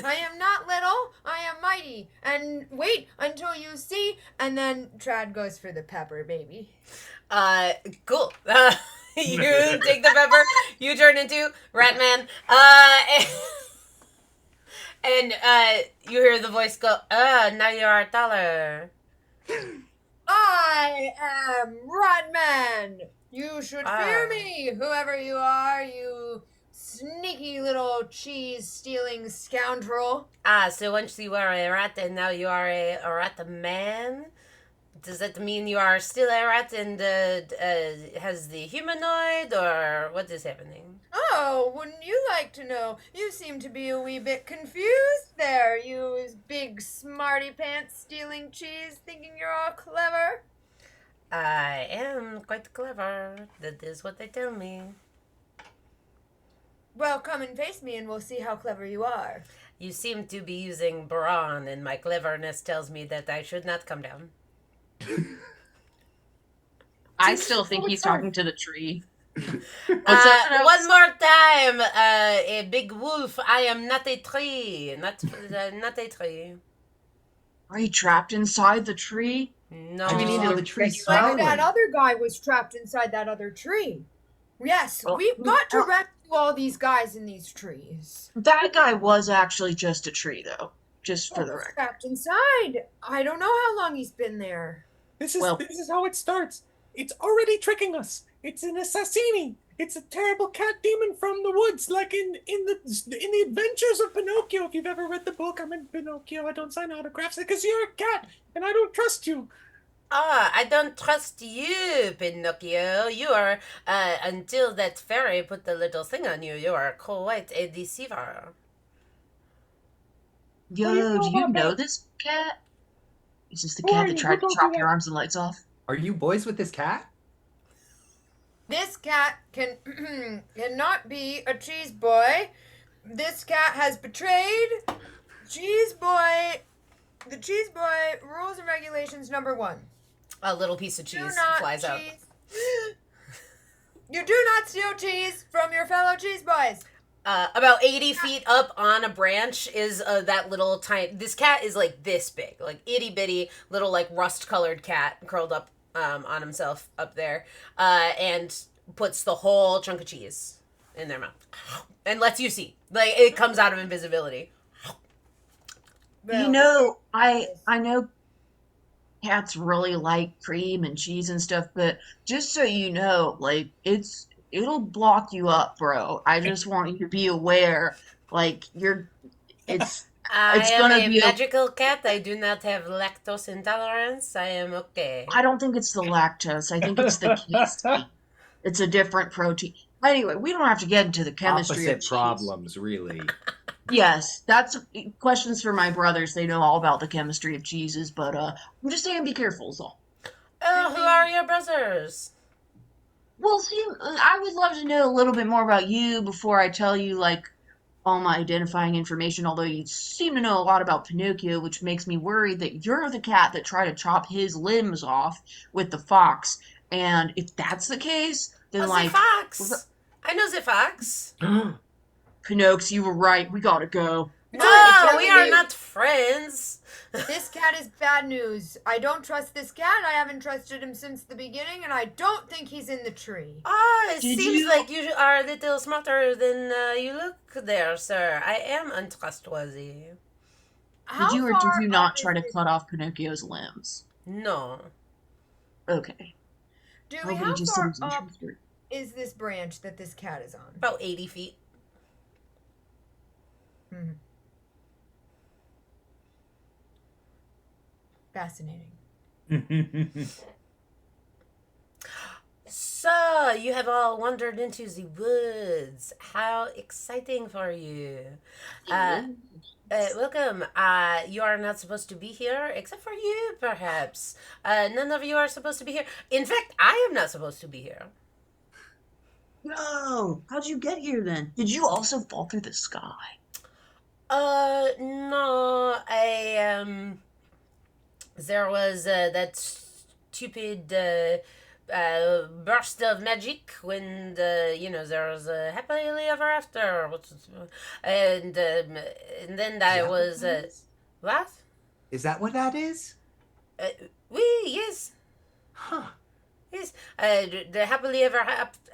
I am not little, I am mighty. And wait until you see. And then Trad goes for the pepper, baby. Cool. You take the pepper, you turn into Ratman, and you hear the voice go, now you are taller. I am Rodman. You should fear Ah. me, whoever you are, you sneaky little cheese-stealing scoundrel. So once you were a rat and now you are a rat man? Does that mean you are still a rat and has the humanoid, or what is happening? Oh, wouldn't you like to know? You seem to be a wee bit confused there, you big smarty pants stealing cheese, thinking you're all clever. I am quite clever. That is what they tell me. Well, come and face me and we'll see how clever you are. You seem to be using brawn, and my cleverness tells me that I should not come down. I still think he's talking to the tree. One more time, a big wolf. I am not a tree. Not a tree. Are you trapped inside the tree? No. I mean, to the tree get you Like smiling. that other guy was trapped inside that other tree. Yes, Oh. we've got to rescue all these guys in these trees. That guy was actually just a tree, though. Just for the record. Trapped inside. I don't know how long he's been there. This is Well- this is how it starts. It's already tricking us. It's an assassini. It's a terrible cat demon from the woods, like in the Adventures of Pinocchio. If you've ever read the book, I'm in Pinocchio. I don't sign autographs because you're a cat, and I don't trust you. I don't trust you, Pinocchio. You are, until that fairy put the little thing on you, you are quite a deceiver. Yo, What do you know do you about know that? this cat? Is this the Who cat are that you? tried Who to told chop you your that? arms and legs off? Are you boys with this cat? This cat cannot be a cheese boy. This cat has betrayed cheese boy. The cheese boy rules and regulations #1. A little piece of Do cheese not flies out. You do not steal cheese from your fellow cheese boys. About 80 feet up on a branch is that little tiny. This cat is like this big, like itty bitty little like rust colored cat curled up on himself up there, and puts the whole chunk of cheese in their mouth and lets you see. Like it comes out of invisibility. You know, I know cats really like cream and cheese and stuff, but just so you know, like it'll block you up, bro. I just want you to be aware. Like it's I It's am gonna a be a- magical cat. I do not have lactose intolerance. I am okay. I don't think it's the lactose. I think it's the casein. It's a different protein. Anyway, we don't have to get into the chemistry of Opposite cheese. problems, really. Yes, that's questions for my brothers. They know all about the chemistry of cheeses, but I'm just saying be careful is all. Oh, who Really? are your brothers? Well, see, I would love to know a little bit more about you before I tell you, like, all my identifying information, although you seem to know a lot about Pinocchio, which makes me worried that you're the cat that tried to chop his limbs off with the fox. And if that's the case, Oh, then, the like, fox. I know the fox. Pinocchio, you were right. We gotta go. No, I'm No, we telling are you, not friends. this cat is bad news. I don't trust this cat. I haven't trusted him since the beginning, and I don't think he's in the tree. Ah, it Did seems you- like you are a little smarter than you look there, sir. I am untrustworthy. How Did you or far did you not up try is to this- cut off Pinocchio's limbs? No. Okay. Dewey, Nobody how just far seems up interested. is this branch that this cat is on? About 80 feet. Hmm. Fascinating. So, you have all wandered into the woods. How exciting for you. Welcome. You are not supposed to be here, except for you, perhaps. None of you are supposed to be here. In fact, I am not supposed to be here. No, how'd you get here then? Did you also fall through the sky? No, there was that stupid burst of magic when there was a happily ever after, and then I was what? Is that what that is? Yes. Huh. Yes, the happily ever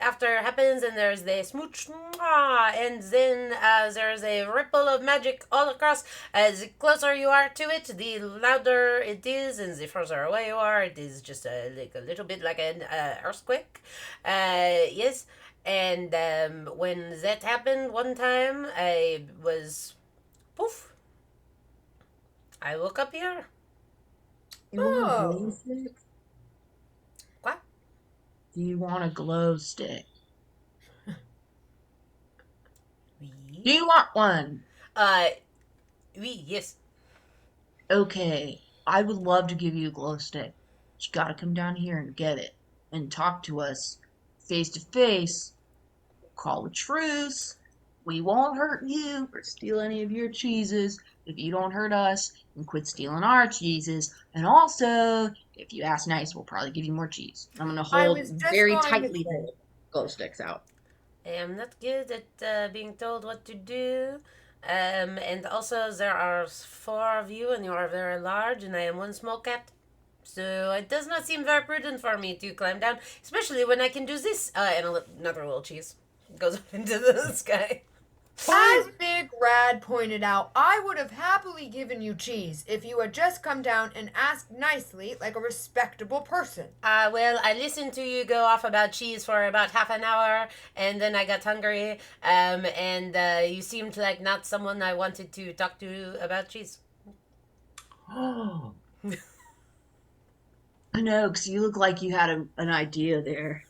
after happens, and there's the smooch, mwah, and then there's a ripple of magic all across. As the closer you are to it, the louder it is, and the further away you are, it is just like a little bit like an earthquake. Yes, and when that happened one time, I was poof. I woke up here. You want a Oh. glow stick? What? Do you want a glow stick? Do you want one? Yes. Okay, I would love to give you a glow stick. But you gotta come down here and get it. And talk to us face to face. Call a truce. We won't hurt you or steal any of your cheeses if you don't hurt us and quit stealing our cheeses. And also, if you ask nice, we'll probably give you more cheese. I'm gonna I hold was just very going to tightly say. hold glow sticks out. I am not good at being told what to do. And also, there are 4 of you, and you are very large, and I am one small cat. So it does not seem very prudent for me to climb down, especially when I can do this. And another little cheese goes up into the sky. As Big Rad pointed out, I would have happily given you cheese if you had just come down and asked nicely like a respectable person. Well, I listened to you go off about cheese for about half an hour, and then I got hungry. And you seemed like not someone I wanted to talk to about cheese. Oh. I know, because you look like you had an idea there.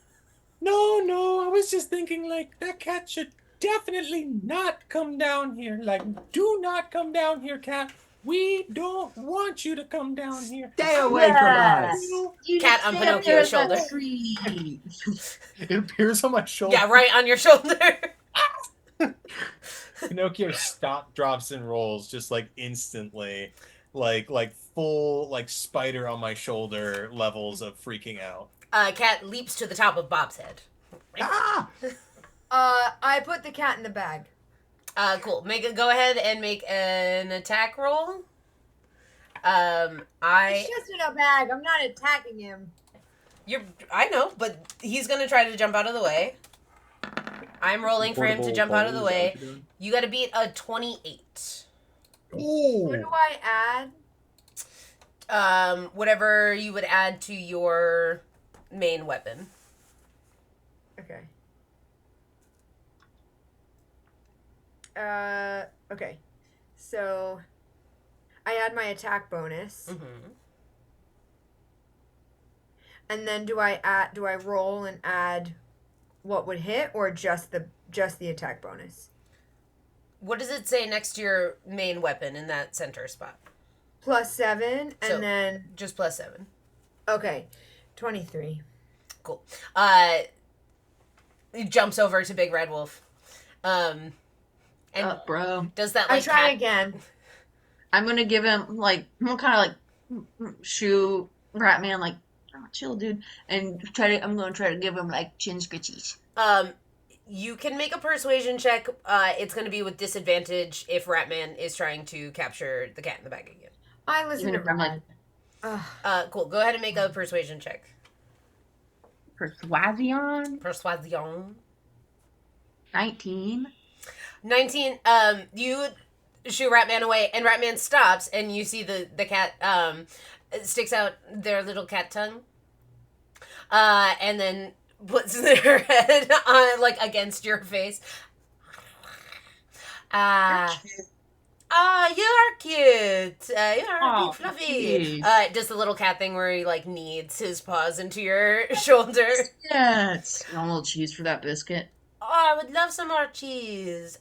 No, I was just thinking, like, that cat should definitely not come down here. Like, do not come down here, cat. We don't want you to come down here. Stay away from us. You Cat just on stay up Pinocchio's there in that shoulder. tree. It appears on my shoulder. Yeah, right on your shoulder. Pinocchio drops and rolls just like instantly, like full like spider on my shoulder levels of freaking out. Cat leaps to the top of Bob's head. Ah! I put the cat in the bag. Cool. Go ahead and make an attack roll. It's just in a bag. I'm not attacking him. I know, but he's gonna try to jump out of the way. I'm rolling for him to jump out of the way. You gotta beat a 28. What do I add? Whatever you would add to your main weapon. Okay. Okay. So, I add my attack bonus, Mm-hmm. and then do I roll and add what would hit, or just the attack bonus? What does it say next to your main weapon in that center spot? +7, and So- then Just +7. okay, 23. Cool. He jumps over to Big Red Wolf. And Bro. does that I like try cat- again. I'm gonna give him like I'm kind of like shoo Ratman like oh, chill, dude, and I'm gonna try to give him like chin scritchies. You can make a persuasion check. It's going to be with disadvantage if Ratman is trying to capture the cat in the bag again. I listen Even to if I'm like- Brad. Ugh. Cool. Go ahead and make a persuasion check. Persuasion Persuasion. 19. 19. You shoo Ratman away, and Ratman stops, and you see the cat sticks out their little cat tongue, and then puts their head on like against your face. You are cute. You are Aw, big fluffy. cute. Does the little cat thing where he like kneads his paws into your shoulder. Yes. You want a little cheese for that biscuit? Oh, I would love some more cheese.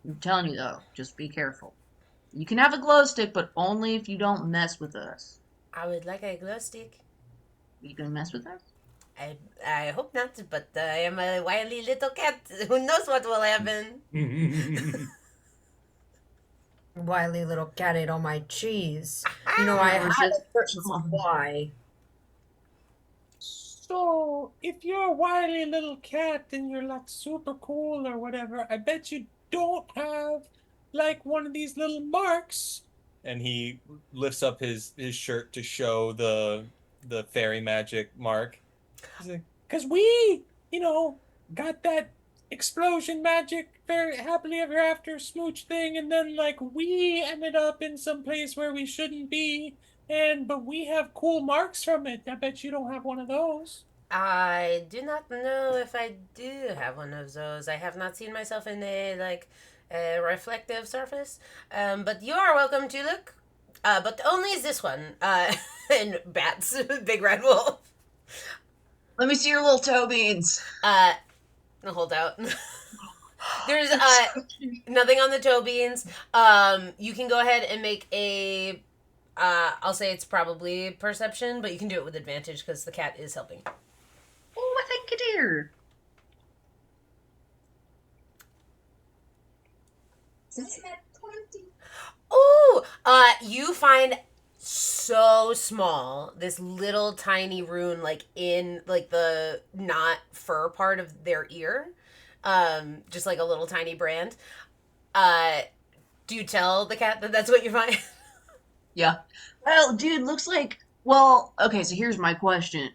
I'm telling you though, just be careful. You can have a glow stick, but only if you don't mess with us. I would like a glow stick. You gonna mess with us? I hope not, but I am a wily little cat. Who knows what will happen? Wily little cat ate all my cheese. You know, I was had a just- certain supply. So, if you're a wily little cat and you're like super cool or whatever, I bet you don't have like one of these little marks. And he lifts up his shirt to show the fairy magic mark. He's like, because we, got that explosion magic, very happily ever after smooch thing, and then like we ended up in some place where we shouldn't be. But we have cool marks from it. I bet you don't have one of those. I do not know if I do have one of those. I have not seen myself in a reflective surface. But you are welcome to look. But only is this one. And bats, Big Red Wolf. Let me see your little toe beans. I'll hold out. There's nothing on the toe beans. You can go ahead and make a. I'll say it's probably perception, but you can do it with advantage because the cat is helping. Oh, I think it here. Oh, you find so small this little tiny rune like in like the not fur part of their ear, just like a little tiny brand. Do you tell the cat that that's what you find? Yeah. Well, dude, looks like. Well, okay. So here's my question.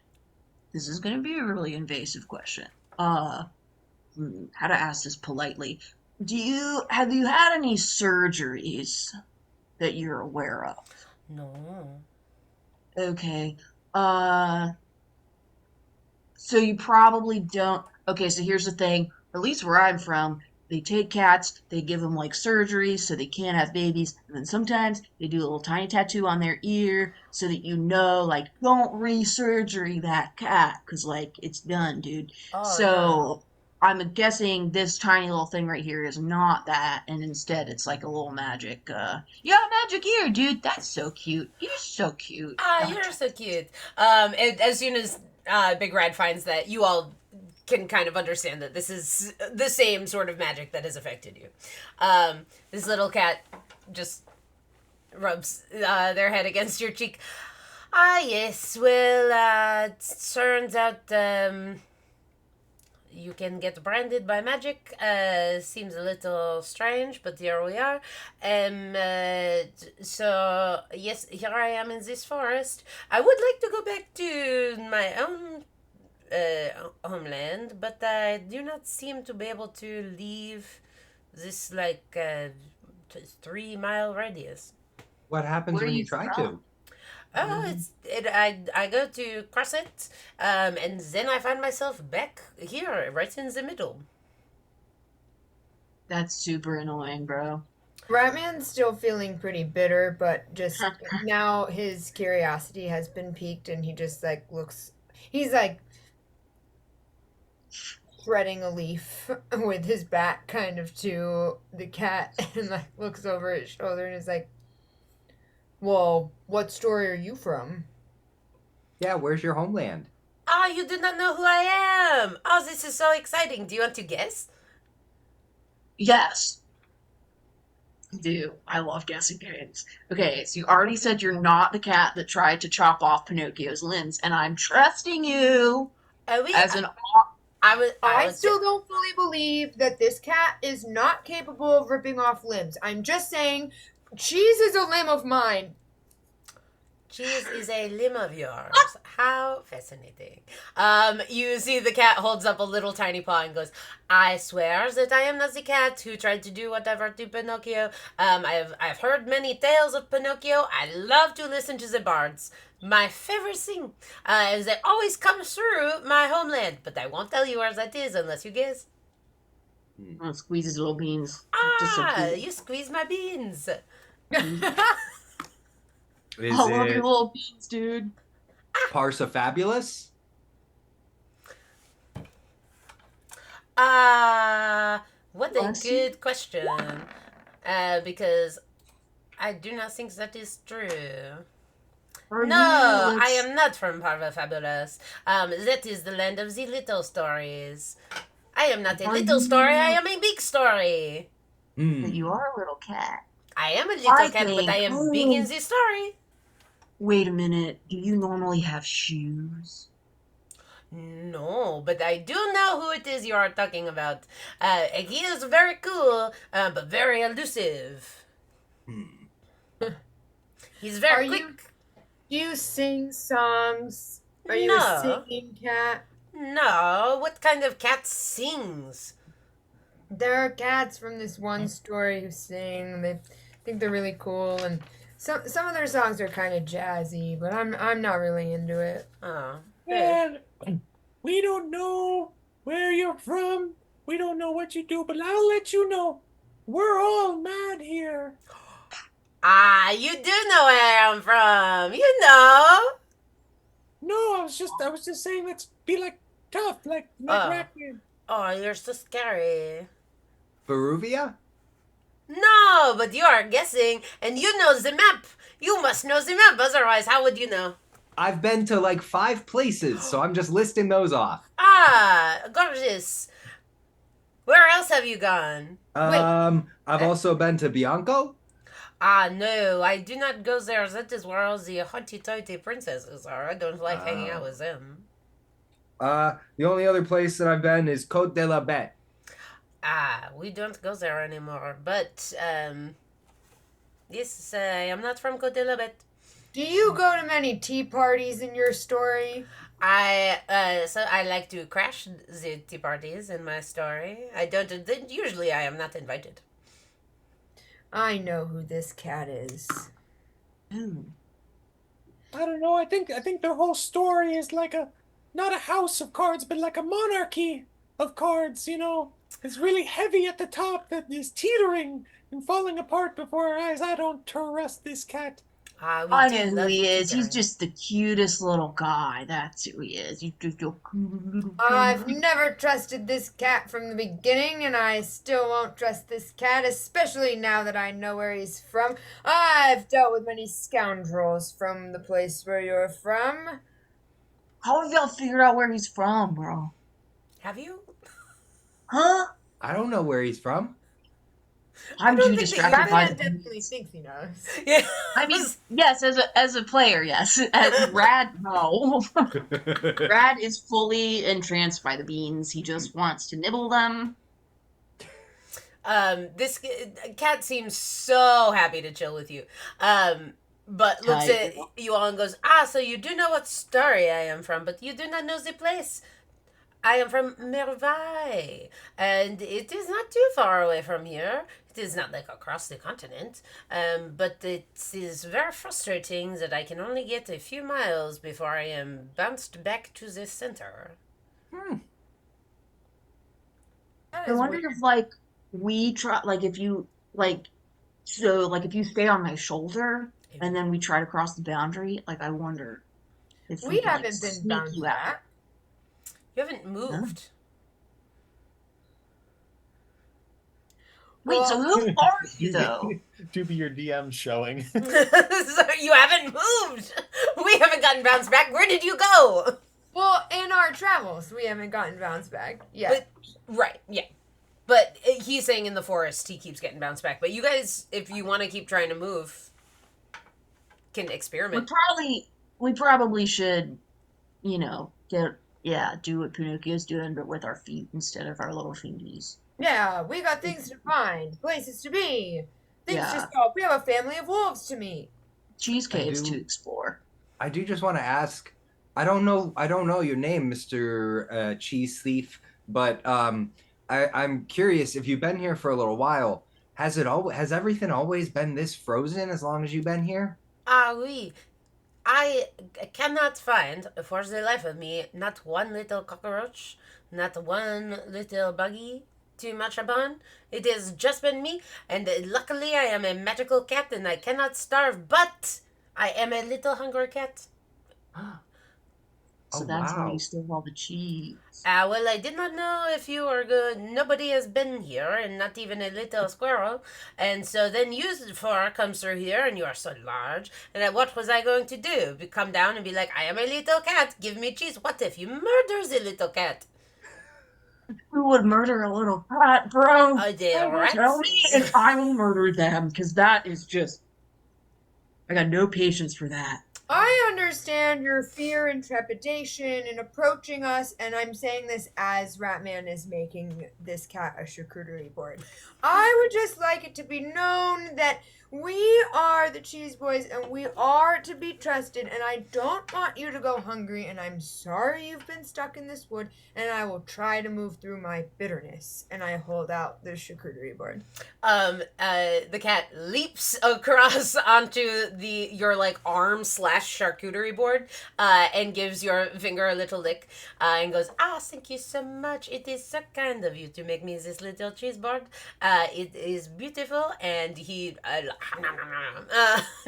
This is gonna be a really invasive question. How to ask this politely? Have you had any surgeries that you're aware of? No. Okay. So you probably don't. Okay, so here's the thing. At least where I'm from, they take cats, they give them like surgery so they can't have babies, and then sometimes they do a little tiny tattoo on their ear so that like, don't re-surgery that cat, because like it's done, dude. Oh, So I'm guessing this tiny little thing right here is not that, and instead it's like a little magic. Yeah, magic ear, dude. That's so cute. You're so cute. you're so cute. And as soon as Big Red finds that, you all can kind of understand that this is the same sort of magic that has affected you. This little cat just rubs their head against your cheek. Yes, well, it turns out you can get branded by magic. Seems a little strange, but here we are. So, yes, here I am in this forest. I would like to go back to my own homeland, but I do not seem to be able to leave this 3-mile radius. What happens Where when are you you try from? to? Oh, I go to cross it, and then I find myself back here, right in the middle. That's super annoying, bro. Ratman's still feeling pretty bitter, but just now his curiosity has been piqued and he just like looks. He's like, threading a leaf with his back kind of to the cat and like looks over his shoulder and is like, well, what story are you from? Yeah, where's your homeland? Ah, you do not know who I am. Oh, this is so exciting. Do you want to guess? Yes. I do. I love guessing games. Okay, so you already said you're not the cat that tried to chop off Pinocchio's limbs, and I'm trusting you as an. I still don't fully believe that this cat is not capable of ripping off limbs. I'm just saying, cheese is a limb of mine. Cheese is a limb of yours. How fascinating. You see the cat holds up a little tiny paw and goes, I swear that I am not the cat who tried to do whatever to Pinocchio. I've heard many tales of Pinocchio. I love to listen to the bards. My favorite thing is they always come through my homeland, but I won't tell you where that is unless you guess. Oh, squeeze his little beans. Just so Ah, cute. you squeeze my beans. Is I love it your little beans, dude. Parsifabulous? What a Bless you. good question. Because I do not think that is true. Are No, you? I am not from Parva Fabulous. That is the land of the little stories. I am not a Are little you- story, I am a big story. Hmm. You are a little cat. I am a little I cat, but I think- am big in the story. Wait a minute. Do you normally have shoes? No, but I do know who it is you are talking about. He is very cool, but very elusive. Hmm. He's very Are quick. Do you sing songs? Are you No. a singing cat? No, what kind of cat sings? There are cats from this one story who sing. They think they're really cool, and some of their songs are kind of jazzy, but I'm not really into it. Oh, And we don't know where you're from. We don't know what you do, but I'll let you know. We're all mad here. ah, you do know where I'm from. You know. No, I was just saying let's be like tough, like Oh. Ratman. Oh, you're so scary. Baruvia? No, but you are guessing, and you know the map. You must know the map, otherwise, how would you know? I've been to like 5 places, so I'm just listing those off. Ah, gorgeous. Where else have you gone? I've also been to Bianco. Ah, no, I do not go there. That is where all the hoity-toity princesses are. I don't like hanging out with them. The only other place that I've been is Côte de la Bête. Ah, we don't go there anymore. But, yes, I am not from Côte de la Bête. Do you go to many tea parties in your story? So I like to crash the tea parties in my story. Usually I am not invited. I know who this cat is. Ooh. I don't know. I think their whole story is like not a house of cards, but like a monarchy of cards. You know, it's really heavy at the top that is teetering and falling apart before our eyes. I don't trust this cat. Ah, we I do know who love he is. He's teetering. just the cutest little guy. That's who he is. He's just a cute little I've guy. never trusted this cat from the beginning, and I still won't trust this cat, especially now that I know where he's from. I've dealt with many scoundrels from the place where you're from. How have y'all figured out where he's from, bro? Have you? Huh? I don't know where he's from. I'm don't too think that distracted by Batman the definitely thinks he knows. Yeah. I mean, yes, as a player, yes. As Rad, no. Rad is fully entranced by the beans. He just wants to nibble them. This cat seems so happy to chill with you. But looks Tight. at you all and goes, so you do know what story I am from, but you do not know the place. I am from Merveille, and it is not too far away from here. It is not like across the continent, but it is very frustrating that I can only get a few miles before I am bounced back to the center. That I is wonder weird. if like we try if you if you stay on my shoulder and then we try to cross the boundary, I wonder if We can, haven't been sneak bound to you out. that. You haven't moved. Wait, so who are you though? To be your DM showing. So you haven't moved. We haven't gotten bounced back. Where did you go? Well, in our travels, we haven't gotten bounced back yet. Right, yeah. But he's saying in the forest he keeps getting bounced back. But you guys, if you want to keep trying to move, can experiment. We probably should, do what Pinocchio's doing, but with our feet instead of our little fingies. Yeah, we got things to find, places to be, things to Yeah. solve. We have a family of wolves to meet. Cheese caves do- to explore. I do just want to ask. I don't know your name, Mr. Cheese Thief, but I'm curious if you've been here for a little while. Has everything always been this frozen as long as you've been here? Ah, oui. I cannot find, for the life of me, not one little cockroach, not one little buggy to munch upon. It has just been me, and luckily I am a magical cat and I cannot starve, but I am a little hungry cat. So Oh, that's how wow. you steal all the cheese. Well, I did not know if you were good. Nobody has been here, and not even a little squirrel. And so then you four comes through here, and you are so large. And what was I going to do? Come down and be like, I am a little cat. Give me cheese. What if you murder the little cat? Who would murder a little cat, bro? The rats? Tell me, and I will murder them, because that is just. I got no patience for that. I understand your fear and trepidation in approaching us, and I'm saying this as Ratman is making this cat a charcuterie board. I would just like it to be known that we are the Cheese Boys, and we are to be trusted, and I don't want you to go hungry, and I'm sorry you've been stuck in this wood, and I will try to move through my bitterness. And I hold out the charcuterie board. The cat leaps across onto your like arm / charcuterie board, and gives your finger a little lick, and goes, thank you so much. It is so kind of you to make me this little cheese board. It is beautiful. And he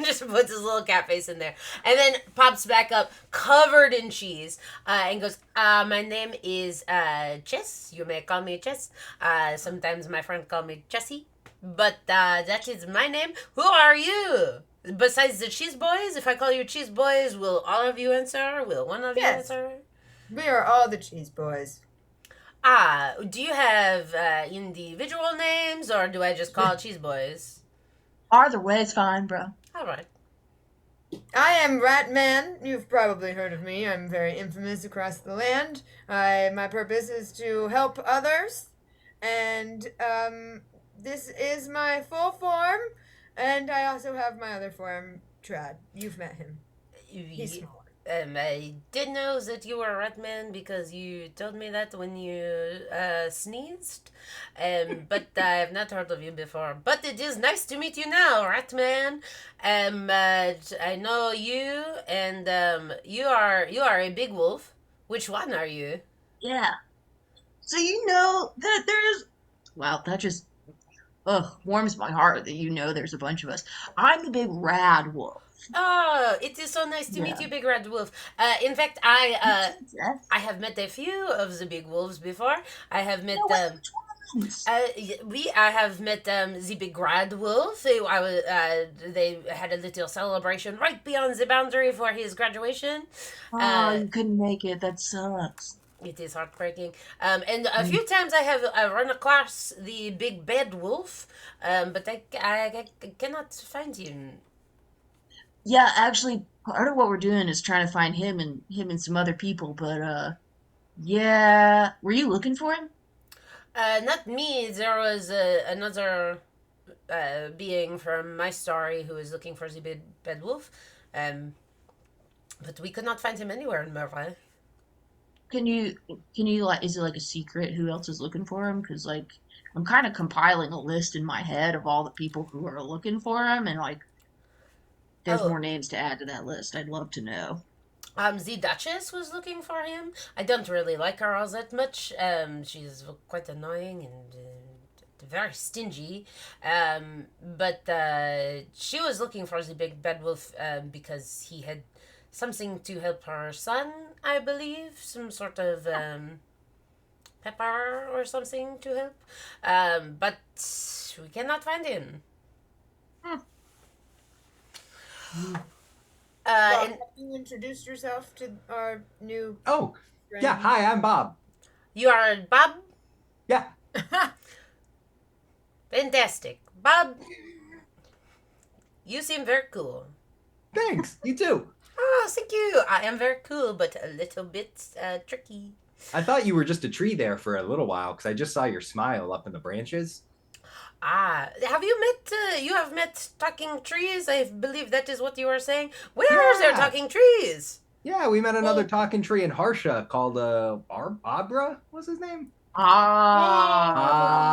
just puts his little cat face in there, and then pops back up covered in cheese, and goes, my name is Chess. You may call me Chess. Sometimes my friend call me Chessie. But that is my name. Who are you? Besides the Cheese Boys, if I call you Cheese Boys, will all of you answer? Will one of you Yes. answer? We are all the Cheese Boys. Do you have individual names, or do I just call Cheese Boys? Either way is fine, bro. All right. I am Ratman. You've probably heard of me. I'm very infamous across the land. My purpose is to help others, and this is my full form, and I also have my other form, Trad. You've met him. He's smaller. I did know that you were Ratman because you told me that when you sneezed, but I have not heard of you before. But it is nice to meet you now, Ratman. I know you, and you are a big wolf. Which one are you? Yeah. So you know that there's. Wow, that just. Warms my heart that you know there's a bunch of us. I'm the big rad wolf. Oh, it is so nice to meet you, Big Red Wolf. In fact, I have met a few of the big wolves before. I have met I have met the Big Red Wolf. They had a little celebration right beyond the boundary for his graduation. You couldn't make it. That sucks. It is heartbreaking. And a few times I have run across the Big Bad Wolf, but I cannot find him. Yeah, actually, part of what we're doing is trying to find him and some other people. But yeah, were you looking for him? Not me. There was another being from my story who was looking for the Big Bad Wolf, but we could not find him anywhere in Merville. Can you like? Is it like a secret? Who else is looking for him? Because like, I'm kind of compiling a list in my head of all the people who are looking for him, and like, there's more names to add to that list. I'd love to know. The Duchess was looking for him. I don't really like her all that much. She's quite annoying and very stingy. But she was looking for the Big Bad Wolf because he had something to help her son, I believe. Some sort of pepper or something to help. But we cannot find him. Bob, And have you introduced yourself to our new Oh, friend? yeah. Hi, I'm Bob. you are Bob? Yeah. Fantastic. Bob, you seem very cool. Thanks. You too. Oh, thank you. I am very cool, but a little bit tricky. I thought you were just a tree there for a little while because I just saw your smile up in the branches. Have you met, you have met talking trees? I believe that is what you are saying. Where is there Yeah. talking trees? Yeah, we met another Well- talking tree in Harsha called Abra. What's his name?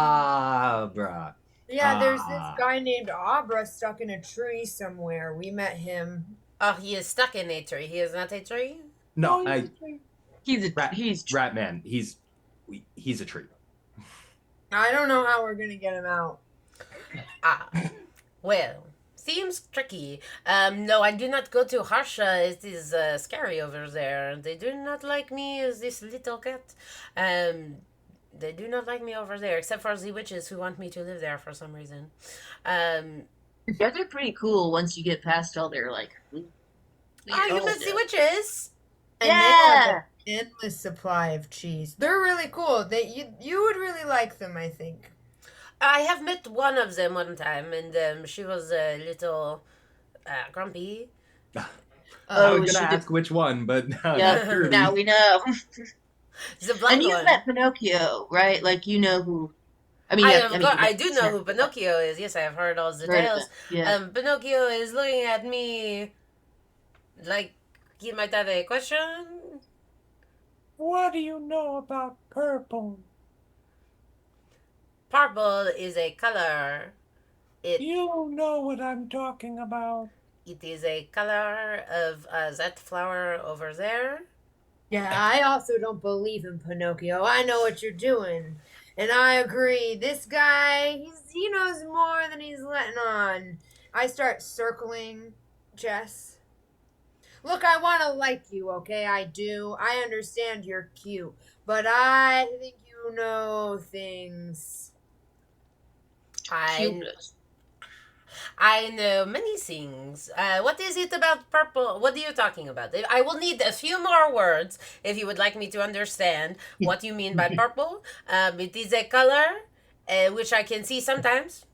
Abra. Yeah, there's this Ah. guy named Abra stuck in a tree somewhere. We met him. Oh, he is stuck in a tree. He is not a tree? No, He's a Rat- he's Ratman. He's a tree. I don't know how we're gonna get him out. Well, seems tricky. No, I do not go to Harsha. It is scary over there. They do not like me as this little cat. They do not like me over there, except for the witches who want me to live there for some reason. you guys are pretty cool once you get past all their like. You met the witches? And they have Yeah. an endless supply of cheese. They're really cool. You would really like them, I think. I have met one of them one time, and she was a little grumpy. I Oh, was she gonna did- ask which one, but no, Yeah, not Kirby. now we know. The blonde And you've one. met Pinocchio, right? Like you know who. I mean, I, yeah, have I mean, got- I do know who Pinocchio is. Yes, I have heard all the Right, tales. yeah. Pinocchio is looking at me like he might have a question. What do you know about purple? Purple is a color. You know what I'm talking about. It is a color of that flower over there. Yeah, I also don't believe in Pinocchio. I know what you're doing. And I agree. This guy, he knows more than he's letting on. I start circling Jess. Look, I want to like you, okay? I do. I understand you're cute. But I think you know things. I know many things. What is it about purple? What are you talking about? I will need a few more words if you would like me to understand what you mean by purple. It is a color which I can see sometimes.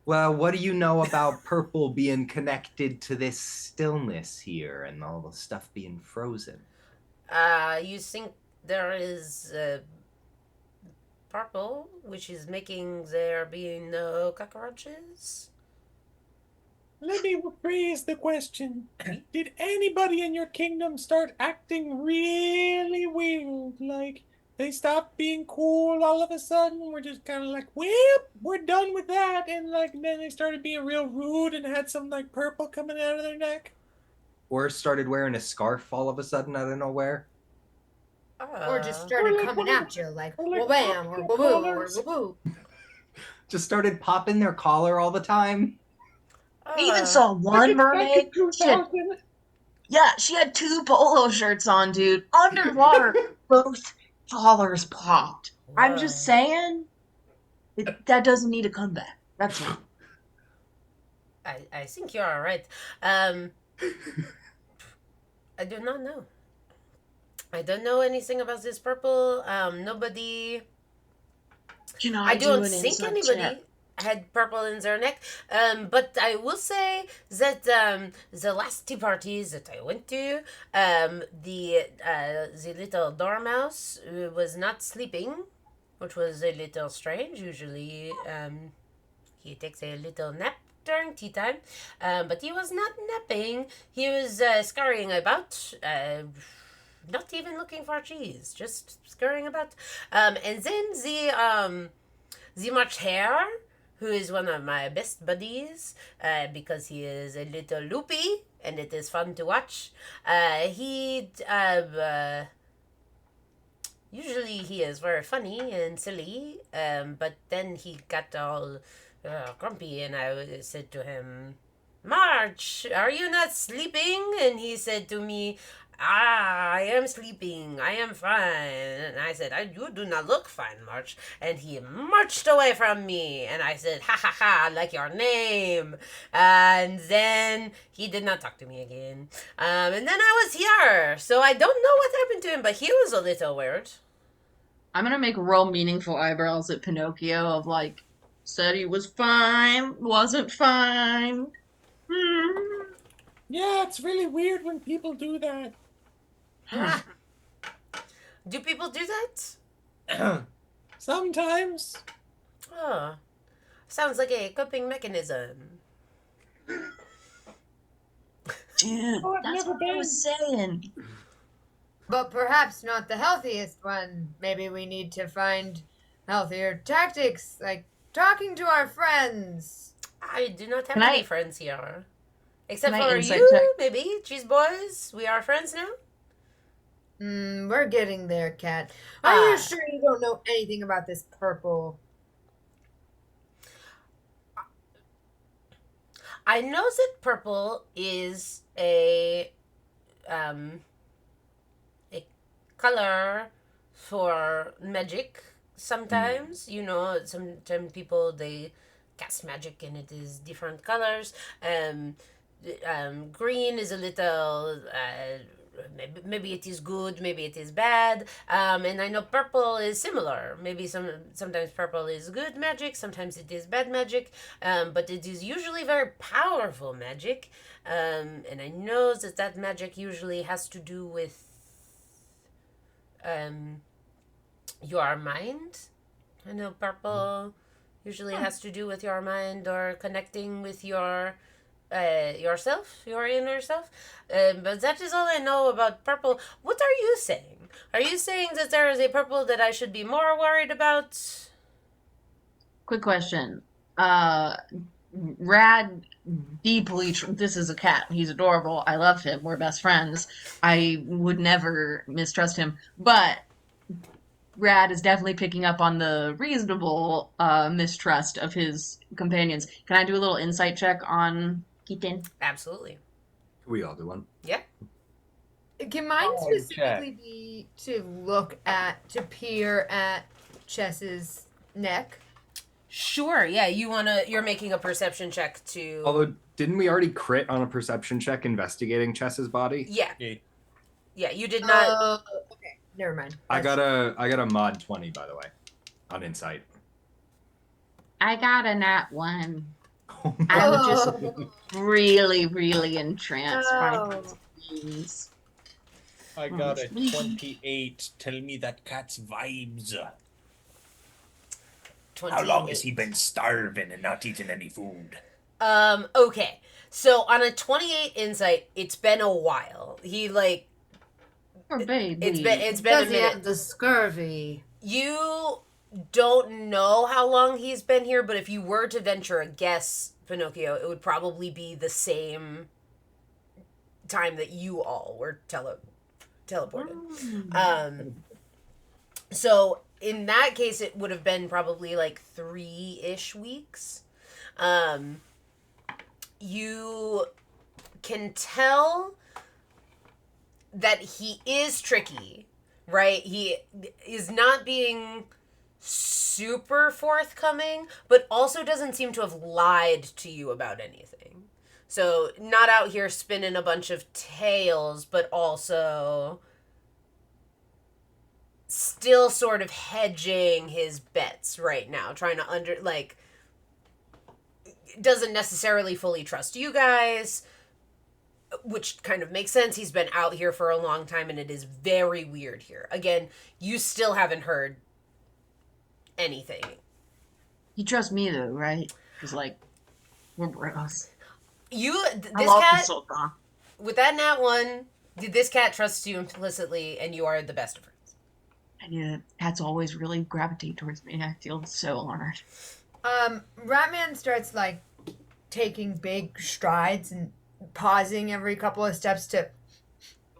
Well, what do you know about purple being connected to this stillness here and all the stuff being frozen? You think there is purple, which is making there being no cockroaches? Let me rephrase the question. Did anybody in your kingdom start acting really weird? Like, they stopped being cool all of a sudden? We're just kind of like, well, we're done with that. And, like, then they started being real rude and had some, like, purple coming out of their neck? Or started wearing a scarf all of a sudden out of nowhere? Or just started Or like coming one of- at you like, or like wham, or popping woo, or collars. woo. Just started popping their collar all the time? I even saw one mermaid. She had, yeah, she had 2 polo shirts on, dude. Underwater, both collars popped. I'm just saying, that doesn't need a comeback. That's all. I think you are right. I do not know. I don't know anything about this purple. Nobody. Can I don't do an think inside anybody check? had purple in their neck. But I will say that the last tea parties that I went to, the little dormouse was not sleeping, which was a little strange. Usually, he takes a little nap during tea time, but he was not napping. He was scurrying about. Not even looking for cheese, just scurrying about. And then the March Hare, who is one of my best buddies, because he is a little loopy and it is fun to watch. Usually he is very funny and silly, but then he got all grumpy, and I said to him, "March, are you not sleeping?" And he said to me, I am sleeping. I am fine. And I said, you do not look fine, March. And he marched away from me. And I said, ha ha ha, I like your name. And then he did not talk to me again. And then I was here. So I don't know what happened to him, but he was a little weird. I'm gonna make real meaningful eyebrows at Pinocchio of like, said he was fine, wasn't fine. Yeah, it's really weird when people do that. Do people do that? Sometimes. Oh, sounds like a coping mechanism. Dude, Oh, I've that's never what I was saying. But perhaps not the healthiest one. Maybe we need to find healthier tactics, like talking to our friends. I do not have Can any I- friends here. Except Can I for insight you, check? maybe. Cheese boys, we are friends now? We're getting there, Cat. Are you Ah. sure you don't know anything about this purple? I know that purple is a color for magic sometimes. You know, sometimes people they cast magic and it is different colors. Green is a little maybe it is good, maybe it is bad. And I know purple is similar. Maybe sometimes purple is good magic, sometimes it is bad magic. But it is usually very powerful magic. And I know that magic usually has to do with your mind. I know purple usually has to do with your mind or connecting with your yourself, your inner self. But that is all I know about purple. What are you saying? Are you saying that there is a purple that I should be more worried about? Quick question. Rad deeply this is a cat. He's adorable. I love him. We're best friends. I would never mistrust him. But Rad is definitely picking up on the reasonable mistrust of his companions. Can I do a little insight check on Keaton? Absolutely. We all do one. Yeah. Can mine Oh, specifically be to peer at Chess's neck? Sure. Yeah. You're making a perception check to. Although, didn't we already crit on a perception check investigating Chess's body? Yeah. Yeah. Yeah. You did not. Okay, never mind. I got a mod 20 by the way, on insight. I got a nat 1. Oh, no. I'm just really, really entranced by Oh. these things. I got a 28. Tell me that cat's vibes. 28. How long has he been starving and not eating any food? Okay. So on a 28 insight, it's been a while. He like Poor baby. it's been a Does he minute. have the scurvy? You don't know how long he's been here, but if you were to venture a guess, Pinocchio, it would probably be the same time that you all were teleported. So in that case, it would have been probably like 3-ish weeks. You can tell that he is tricky, right? He is not being super forthcoming, but also doesn't seem to have lied to you about anything. So, not out here spinning a bunch of tales, but also still sort of hedging his bets right now, trying to doesn't necessarily fully trust you guys, which kind of makes sense. He's been out here for a long time and it is very weird here. Again, you still haven't heard anything. He trusts me though, right? Because like, we're bros. I This love cat, Sultan. with that nat one, this cat trusts you implicitly and you are the best of friends. And cats always really gravitate towards me. I feel so honored. Ratman starts like taking big strides and pausing every couple of steps to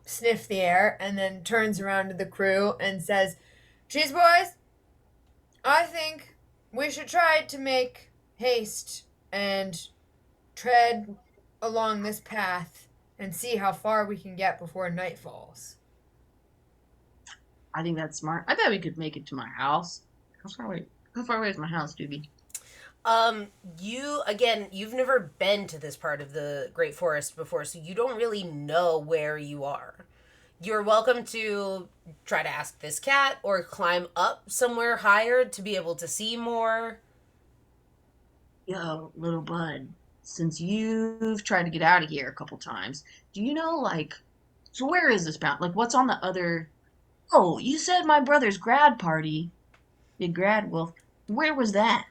sniff the air, and then turns around to the crew and says, "Cheese boys, I think we should try to make haste and tread along this path and see how far we can get before night falls. I think that's smart. I bet we could make it to my house. How far away is my house, Doobie? You've never been to this part of the Great Forest before, so you don't really know where you are. You're welcome to try to ask this cat or climb up somewhere higher to be able to see more. Yo, little bud, since you've tried to get out of here a couple times, do you know, like, so where is this bound? Like, what's on the other? Oh, you said my brother's grad party. Big grad wolf. Where was that?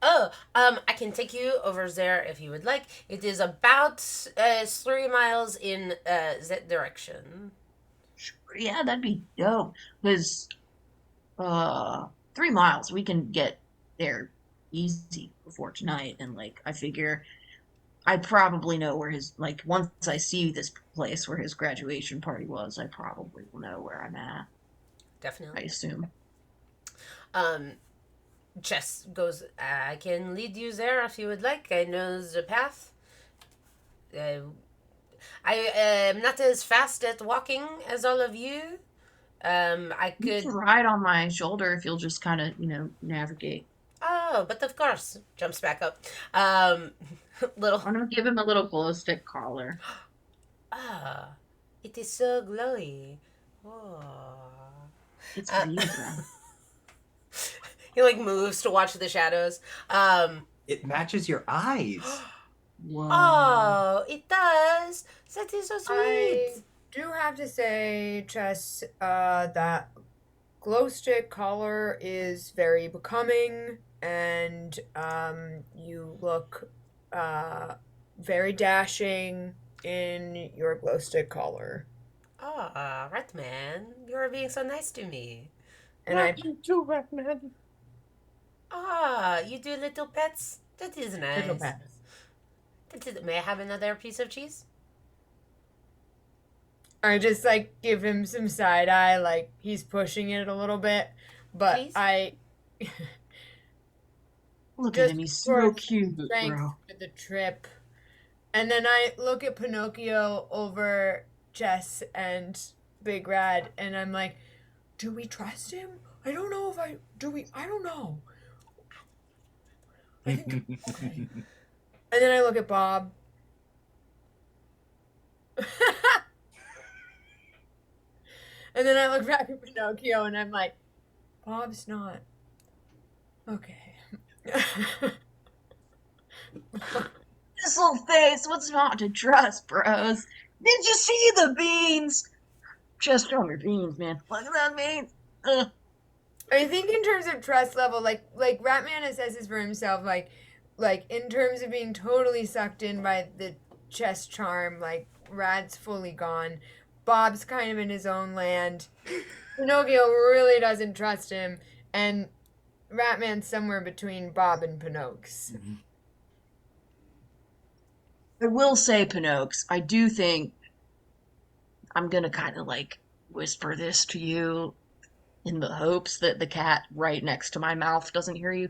Oh, I can take you over there if you would like. It is about 3 miles in that direction. Sure, yeah, that'd be dope. Because 3 miles, we can get there easy before tonight. And like, I figure I probably know where his, like, once I see this place where his graduation party was, I probably will know where I'm at. I Definitely. assume. Jess goes, I can lead you there if you would like. I know the path. I am not as fast at walking as all of you. I You could. can ride on my shoulder if you'll just kind of, navigate. Oh, but of course. Jumps back up. Little. I'm gonna give him a little glow stick collar. Ah, it is so glowy. Oh. It's for you, bro. He like moves to watch the shadows. It matches your eyes. Whoa. Oh, it does. That is so I sweet. do have to say, Chess, that glow stick collar is very becoming, and you look very dashing in your glow stick collar. Ah, Ratman, you are being so nice to me. And I you too, Ratman. Ah, you do little pets? That is nice. little pets. May I have another piece of cheese? I just like give him some side eye, like he's pushing it a little bit, but Please? I Look just at him, he's for so cute, thanks bro. for the trip. And then I look at Pinocchio over Jess and Big Rad, and I'm like, do we trust him? I don't know if I do. I don't know. I think, okay. And then I look at Bob. And then I look back at Pinocchio, and I'm like, Bob's not okay. This little face, what's not to trust, bros? Did you see the beans? Just on your beans, man. Look at that beans. I think in terms of trust level, like Ratman assesses for himself, like in terms of being totally sucked in by the chest charm, like Rad's fully gone. Bob's kind of in his own land. Pinocchio really doesn't trust him, and Ratman's somewhere between Bob and Pinocchio. I will say, Pinocchio, I do think I'm gonna kind of like whisper this to you in the hopes that the cat right next to my mouth doesn't hear you.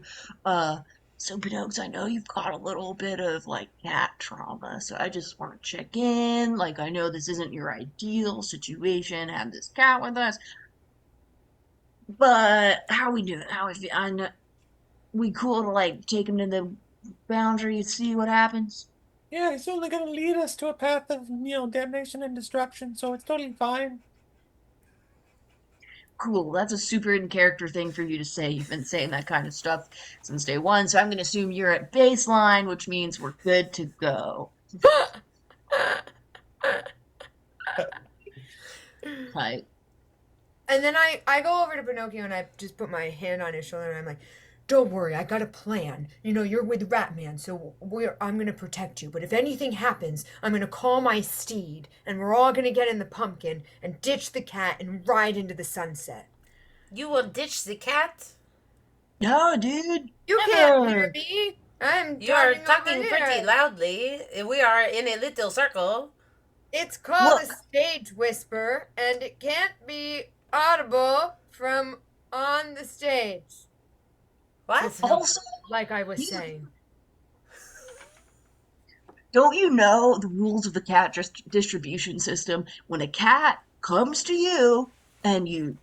So Pinocchio, I know you've got a little bit of like cat trauma, so I just want to check in. Like, I know this isn't your ideal situation, have this cat with us, but how we doing? How is I know we cool to like take him to the boundary, see what happens. Yeah, it's only gonna lead us to a path of, damnation and destruction, so it's totally fine. Cool, that's a super in character thing for you to say. You've been saying that kind of stuff since day one, so I'm gonna assume you're at baseline, which means we're good to go. Right. And then I go over to Pinocchio and I just put my hand on his shoulder and I'm like, don't worry, I got a plan. You know, you're with Ratman, so I'm going to protect you. But if anything happens, I'm going to call my steed and we're all going to get in the pumpkin and ditch the cat and ride into the sunset. You will ditch the cat? No, dude. You can't hear me. I'm You are over talking here. pretty loudly. We are in a little circle. It's called Look. a stage whisper and it can't be audible from on the stage. What? No. Also, Like I was You- saying. don't you know the rules of the cat distribution system? When a cat comes to you and you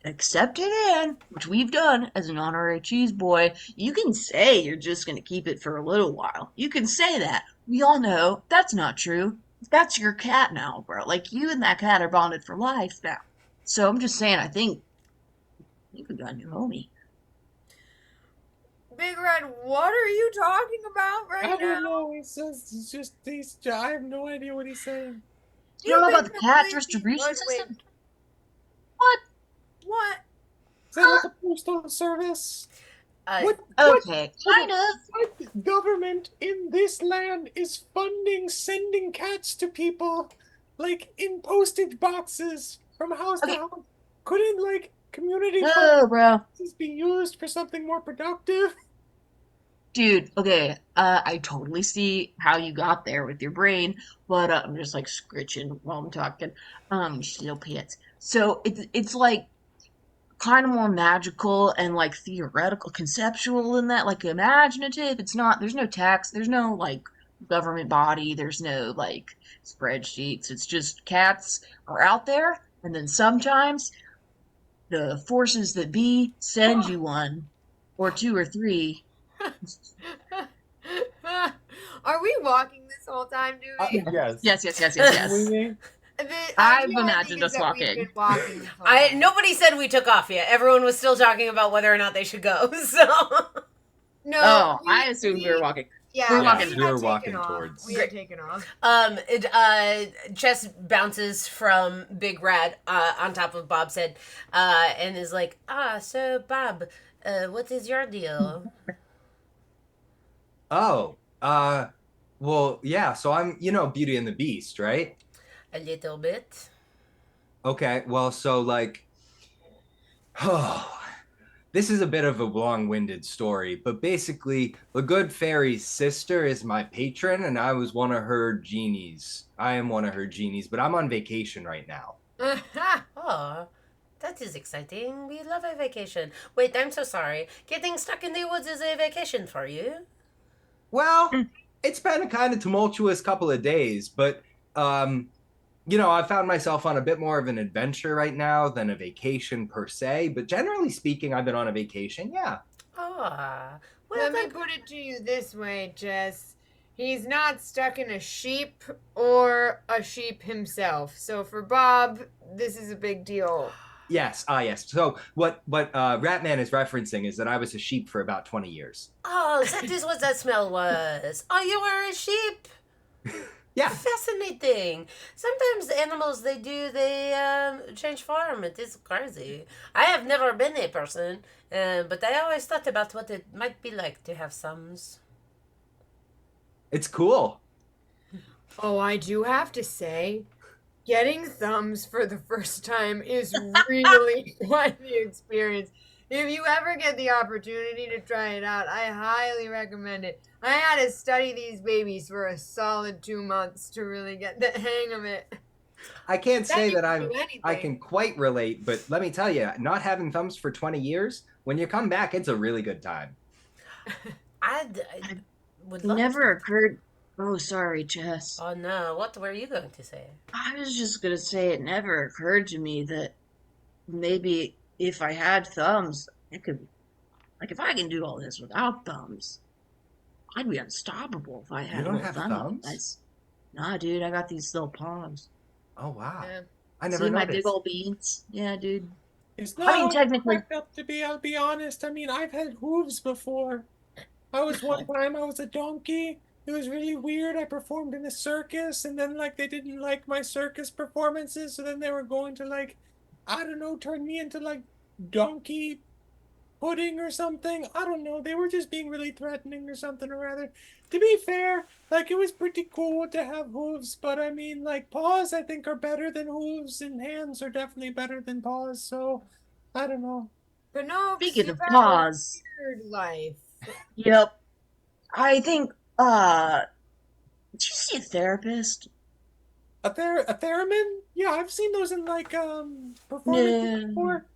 accept it in, which we've done as an honorary cheese boy, you can say you're just going to keep it for a little while. You can say that. We all know that's not true. That's your cat now, bro. Like, you and that cat are bonded for life now. So I'm just saying, I think we got a new homie. Big Red, what are you talking about I right don't now? know. I have no idea what he's saying. You don't know You've about been the cat completely distribution system? hoodwinked. What? What? Is that like a postal service? Uh, What Okay, kind of. what government in this land is funding sending cats to people, like in postage boxes from house to Okay. house? Couldn't like community No, bro. funds be used for something more productive? Dude, okay, I totally see how you got there with your brain, but I'm just like scritching while I'm talking. Still pits. So it's like kind of more magical and like theoretical, conceptual than that, like imaginative. It's not, there's no text, there's no like government body, there's no like spreadsheets. It's just cats are out there, and then sometimes the forces that be send you one or two or three. Are we walking this whole time, Dewey? Yes. Yes. Swinging. I've feeling imagined us is that we've walking. been walking this whole time. Nobody said we took off yet. Everyone was still talking about whether or not they should go. So No, Oh, I assumed we were walking. Yeah, We're we walking. had We were taken walking off. towards. We had taken off. Chess bounces from Big Rat on top of Bob's head, and is like, so Bob, what is your deal? Oh, well, yeah. So I'm, Beauty and the Beast, right? A little bit. Okay. Well, so like, oh, this is a bit of a long-winded story, but basically, the good fairy's sister is my patron, and I was one of her genies. I am one of her genies, but I'm on vacation right now. Oh, that is exciting. We love a vacation. Wait, I'm so sorry. Getting stuck in the woods is a vacation for you. Well, it's been a kind of tumultuous couple of days, but I found myself on a bit more of an adventure right now than a vacation per se. But generally speaking, I've been on a vacation. Yeah. Ah, well, Let me that- put it to you this way, Jess. He's not stuck in a sheep or a sheep himself. So for Bob, this is a big deal. Yes. Yes. So what Ratman is referencing is that I was a sheep for about 20 years. Oh, that is what that smell was. Oh, you were a sheep. Yeah. Fascinating. Sometimes animals they change form. It is crazy. I have never been a person, but I always thought about what it might be like to have thumbs. It's cool. Oh, I do have to say, getting thumbs for the first time is really quite the experience. If you ever get the opportunity to try it out, I highly recommend it. I had to study these babies for a solid 2 months to really get the hang of it. I can't That say didn't that do I anything. can quite relate, but let me tell you, not having thumbs for 20 years, when you come back, it's a really good time. I would It love never to. occurred. Oh, sorry, Jess. Oh no! What were you going to say? I was just gonna say it never occurred to me that maybe if I had thumbs, it could, like, if I can do all this without thumbs, I'd be unstoppable if I had You don't little have thumb thumbs? guys. Nah, dude, I got these little palms. Oh, wow. Yeah. I never See my noticed. big old beans? Yeah, dude. It's I not mean, all technically- cracked up to be, I'll be honest. I mean, I've had hooves before. I was one time, I was a donkey. It was really weird. I performed in a circus, and then, like, they didn't like my circus performances, so then they were going to, like, I don't know, turn me into, like, donkey pudding or something. I don't know. They were just being really threatening or something or other. To be fair, like, it was pretty cool to have hooves, but I mean, like, paws I think are better than hooves, and hands are definitely better than paws, so I don't know. But no, Speaking you've of had a paws, weird life. yep. I think, did you see a therapist? A theremin? Yeah, I've seen those in like performances No. before.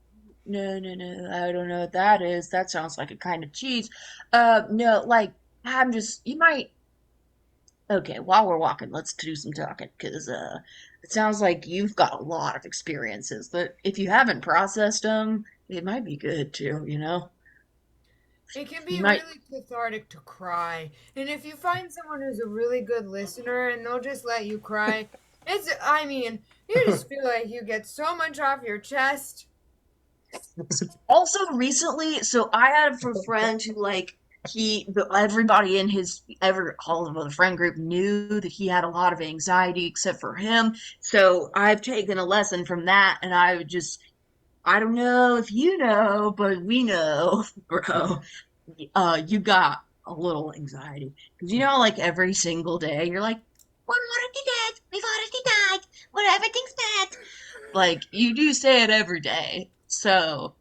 No, I don't know what that is. That sounds like a kind of cheese. No, like, you might, Okay, while we're walking, let's do some talking because it sounds like you've got a lot of experiences that if you haven't processed them, it might be good too, you know? It can You be might. really cathartic to cry. And if you find someone who's a really good listener and they'll just let you cry, I mean, you just feel like you get so much off your chest. Also, recently, so I had a friend who, like, everybody in all of the friend group knew that he had a lot of anxiety except for him. So I've taken a lesson from that, and I don't know if you know, but we know, bro, you got a little anxiety. Because, like, every single day, you're like, what if he died? What if he died? What if everything's bad? Like, you do say it every day. So,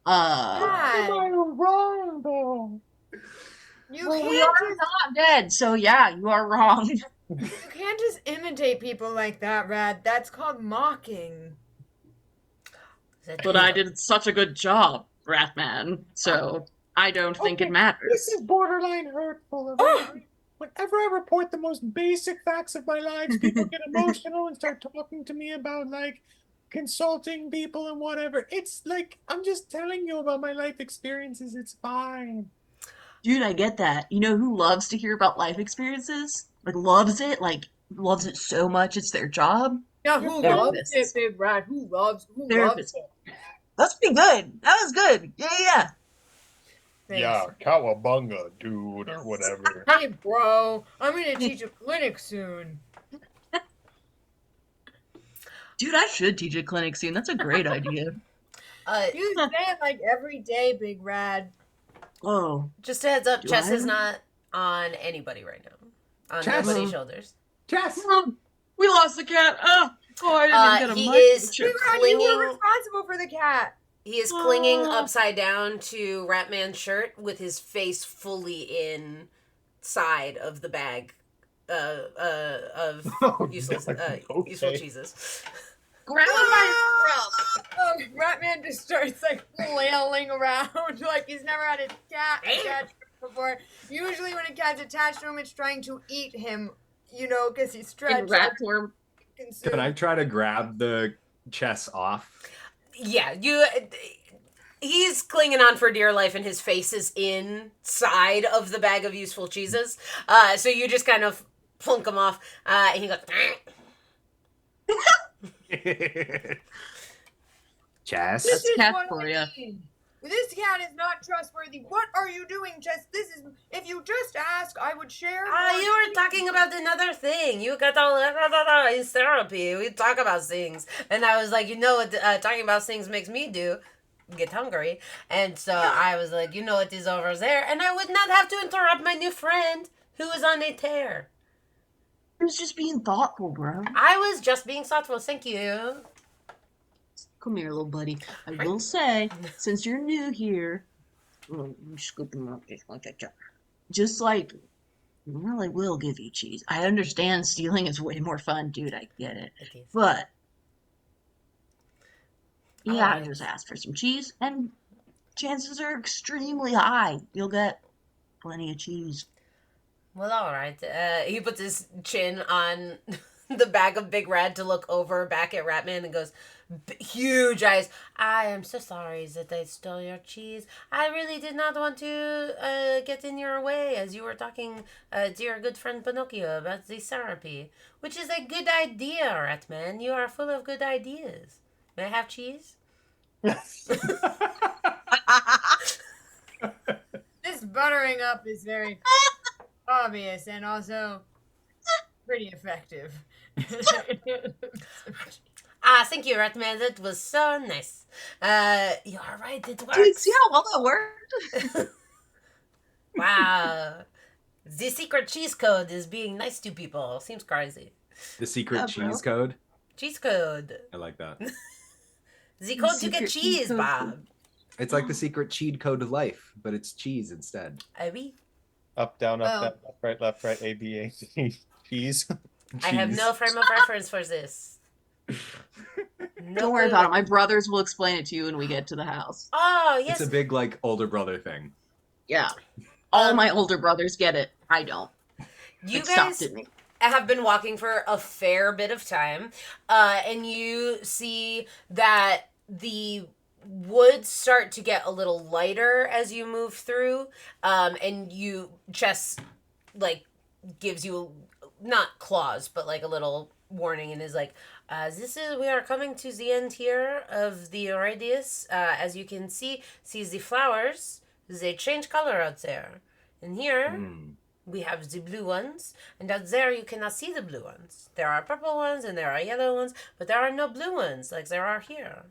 God, wrong, though? you well, we can't are just not dead, so yeah, you are wrong. you can't just imitate people like that, Rad. That's called mocking. But I did such a good job, Ratman, so I don't think it Okay, matters. this is borderline hurtful. Whenever I report the most basic facts of my lives, people get emotional and start talking to me about like consulting people and whatever. It's like I'm just telling you about my life experiences. It's fine. Dude, I get that. You know who loves to hear about life experiences? Like loves it so much it's their job? Yeah, Your who loves Therapists. it, Big Rad? Who loves Therapists. it? That's pretty good. That was good. Yeah. Thanks. cowabunga, dude, or whatever. Hey, bro, I'm gonna teach a clinic soon. Dude, I should teach a clinic soon. That's a great idea. You say it like every day, Big Rad. Oh, Just a heads up, Do Chess I? is not on anybody right now. On Chess? nobody's shoulders. Chess. we lost the cat. I didn't get a He mic. is Big Rad, you clinging. were responsible for the cat. He is clinging Oh. upside down to Ratman's shirt with his face fully inside of the bag of useless useful cheeses. Grab my Ratman just starts like flailing around like he's never had a cat attached before. Usually, when a cat's attached to him, it's trying to eat him, because he's in stretched. rat form. Can I try to grab the chess off? Yeah, he's clinging on for dear life and his face is inside of the bag of useful cheeses. So you just kind of plunk him off, and he goes, Chess. This is cat what for I ya. mean. This cat is not trustworthy. What are you doing, Chess? If you just ask, I would share. more you were cheese. talking about another thing. You got all in therapy. We talk about things. And I was like, what talking about things makes me do? Get hungry. And so I was like, what is over there? And I would not have to interrupt my new friend who is on a tear. I was just being thoughtful, bro. I was just being thoughtful. Thank you. Come here, little buddy. I will say, since you're new here, scoop him up just like, well, I will give you cheese. I understand stealing is way more fun, dude. I get it. But you gotta Alright. just ask for some cheese, and chances are extremely high you'll get plenty of cheese. Well, all right. He puts his chin on the back of Big Red to look over back at Ratman and goes, huge eyes. I am so sorry that I stole your cheese. I really did not want to get in your way as you were talking to your good friend Pinocchio about the therapy, which is a good idea, Ratman. You are full of good ideas. May I have cheese? This buttering up is very obvious and also pretty effective. Thank you, Ratman. That was so nice. You are right. It works. Dude, see how well that worked? Wow. The secret cheese code is being nice to people. Seems crazy. The secret Yeah, bro. cheese code. Cheese code. I like that. The code to secret get cheese cheese, code. Bob. It's like the secret cheat code of life, but it's cheese instead. Oui. Up, down, Oh. down, left, right, A, B, A, C, cheese. I have Cheese. no frame of reference for this. No Don't worry clue. about it. My brothers will explain it to you when we get to the house. Oh, yes. It's a big like older brother thing. Yeah. All Um, my older brothers get it. I don't. You It stopped guys at me. have been walking for a fair bit of time, and you see that the woods start to get a little lighter as you move through, and Chess, like, gives you, not claws, but, like, a little warning, and is like, we are coming to the end here of the radius. As you can see the flowers, they change color out there. And here, we have the blue ones, and out there you cannot see the blue ones. There are purple ones and there are yellow ones, but there are no blue ones like there are here.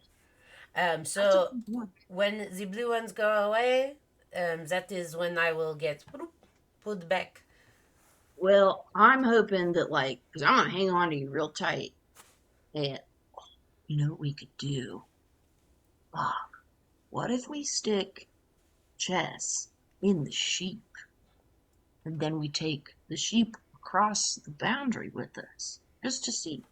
So when the blue ones go away, that is when I will get pulled back. Well, I'm hoping that, like, because I'm gonna hang on to you real tight. And you know what we could do? What if we stick Chess in the sheep, and then we take the sheep across the boundary with us, just to see?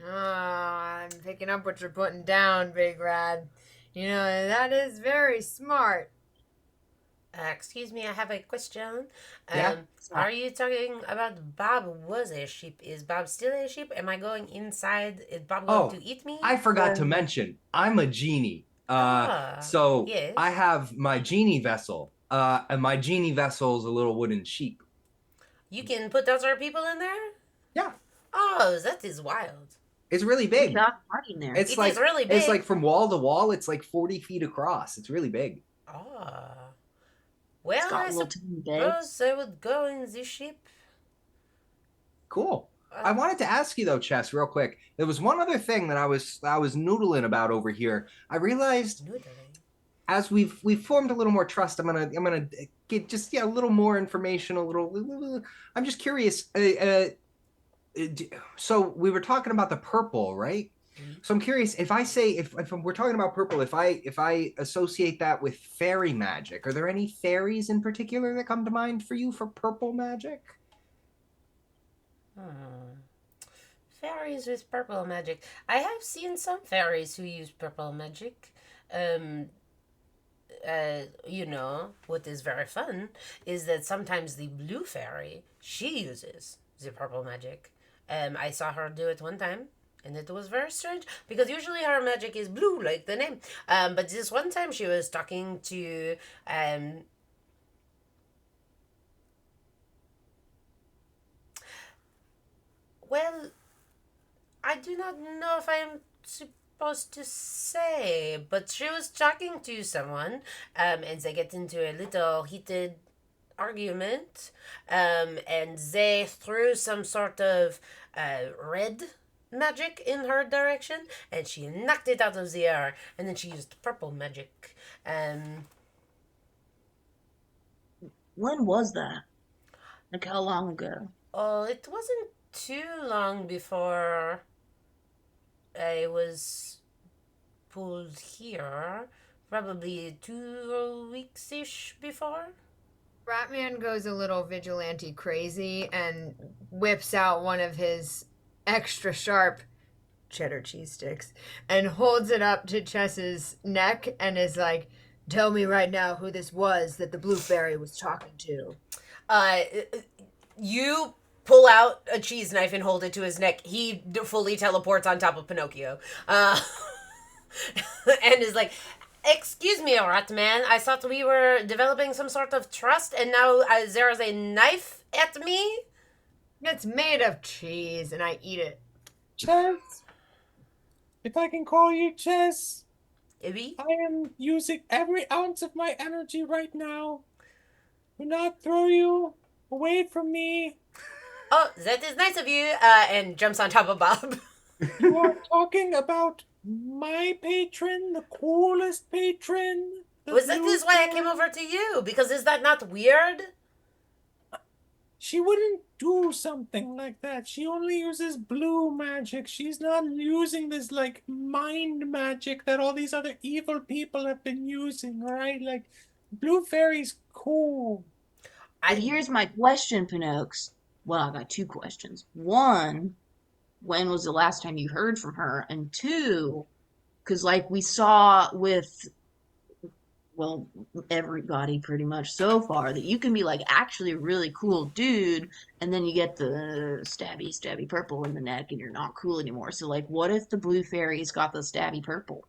Oh, I'm picking up what you're putting down, Big Rad. You know, that is very smart. Excuse me, I have a question. Yeah? Are you talking about Bob was a sheep? Is Bob still a sheep? Am I going inside? Is Bob going to eat me? I forgot to mention, I'm a genie. So yes. I have my genie vessel, and my genie vessel is a little wooden sheep. You can put other people in there? Yeah. Oh, that is wild. It's really We big. got party in there. It's It like is really big. It's like from wall to wall. It's like 40 feet across. It's really big. Oh. It's Well, got I little tiny beds. suppose I would go in the ship. Cool. I wanted to ask you though, Chess, real quick. There was one other thing that I was noodling about over here. I realized as we've formed a little more trust, I'm gonna get just a little more information. I'm just curious. So we were talking about the purple, right? So I'm curious if we're talking about purple, if I associate that with fairy magic, are there any fairies in particular that come to mind for you for purple magic? Fairies with purple magic. I have seen some fairies who use purple magic. You know, what is very fun is that sometimes the blue fairy, she uses the purple magic. I saw her do it one time, and it was very strange because usually her magic is blue, like the name. But this one time she was talking to well, I do not know if I am supposed to say, but she was talking to someone, and they get into a little heated argument, and they threw some sort of red magic in her direction, and she knocked it out of the air, and then she used purple magic. When was that? Like, how long ago? Oh, it wasn't too long before I was pulled here. Probably 2 weeks-ish before. Ratman goes a little vigilante crazy and whips out one of his extra sharp cheddar cheese sticks and holds it up to Chess's neck and is like, "Tell me right now who this was that the blue fairy was talking to." You pull out a cheese knife and hold it to his neck. He fully teleports on top of Pinocchio. And is like, "Excuse me, Ratman. I thought we were developing some sort of trust, and now there is a knife at me?" It's made of cheese and I eat it. Chess, if I can call you Chess, Ibby? I am using every ounce of my energy right now. Do not throw you away from me. Oh, that is nice of you. And jumps on top of Bob. You are talking about my patron, the coolest patron. Was that this why I came over to you? Because is that not weird? She wouldn't do something like that. She only uses blue magic. She's not using this, like, mind magic that all these other evil people have been using, right? Like, blue fairy's cool. But here's my question, Pinocchio. Well, I got two questions. One, when was the last time you heard from her? And two, because like we saw with well, everybody pretty much so far, that you can be like actually a really cool dude, and then you get the stabby purple in the neck, and you're not cool anymore. So like, what if the blue fairy's got the stabby purple?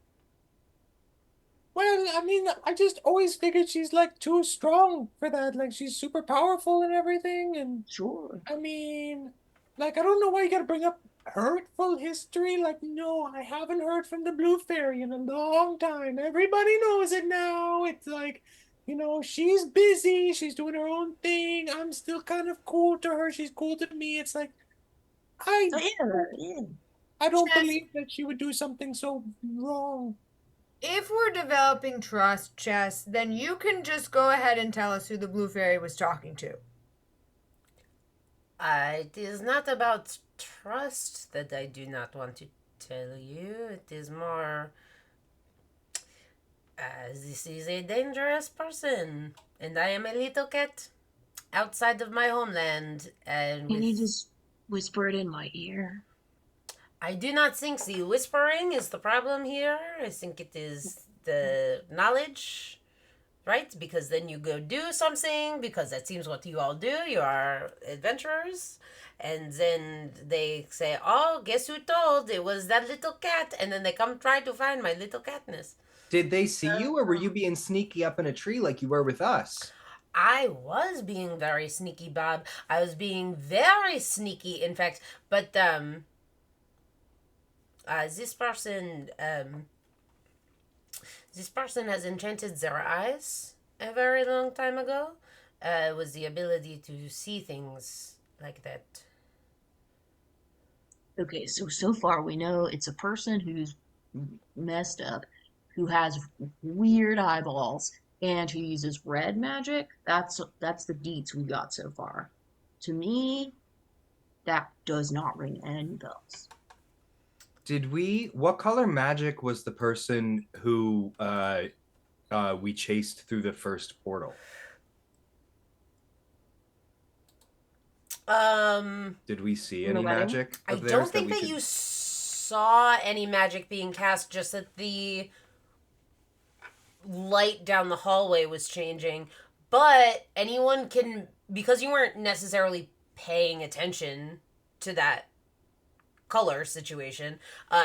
Well, I mean, I just always figured she's like too strong for that. Like she's super powerful and everything. And Sure. I mean, like I don't know why you gotta bring up hurtful history. Like, no, I haven't heard from the Blue Fairy in a long time. Everybody knows it now. It's like, she's busy. She's doing her own thing. I'm still kind of cool to her. She's cool to me. It's like I So yeah. I don't Chess, believe that she would do something so wrong. if we're developing trust, Chess, then you can just go ahead and tell us who the Blue Fairy was talking to. It is not about trust that I do not want to tell you. It is more. This is a dangerous person, and I am a little cat outside of my homeland. And Can you just whisper it in my ear? I do not think the whispering is the problem here. I think it is the knowledge, right? Because then you go do something, because that seems what you all do. You are adventurers. And then they say, oh, guess who told? It was that little cat. And then they come try to find my little catness. Did they see you, or were you being sneaky up in a tree like you were with us? I was being very sneaky, Bob. I was being very sneaky, in fact. But, this person has enchanted their eyes a very long time ago. Was the ability to see things like that. Okay, so far we know it's a person who's messed up, who has weird eyeballs, and who uses red magic. That's the deets we got so far. To me, that does not ring any bells. What color magic was the person who we chased through the first portal? Did we see any Nobody? magic I of theirs don't think we that could- you saw any magic being cast, just that the light down the hallway was changing. But anyone can, because you weren't necessarily paying attention to that color situation,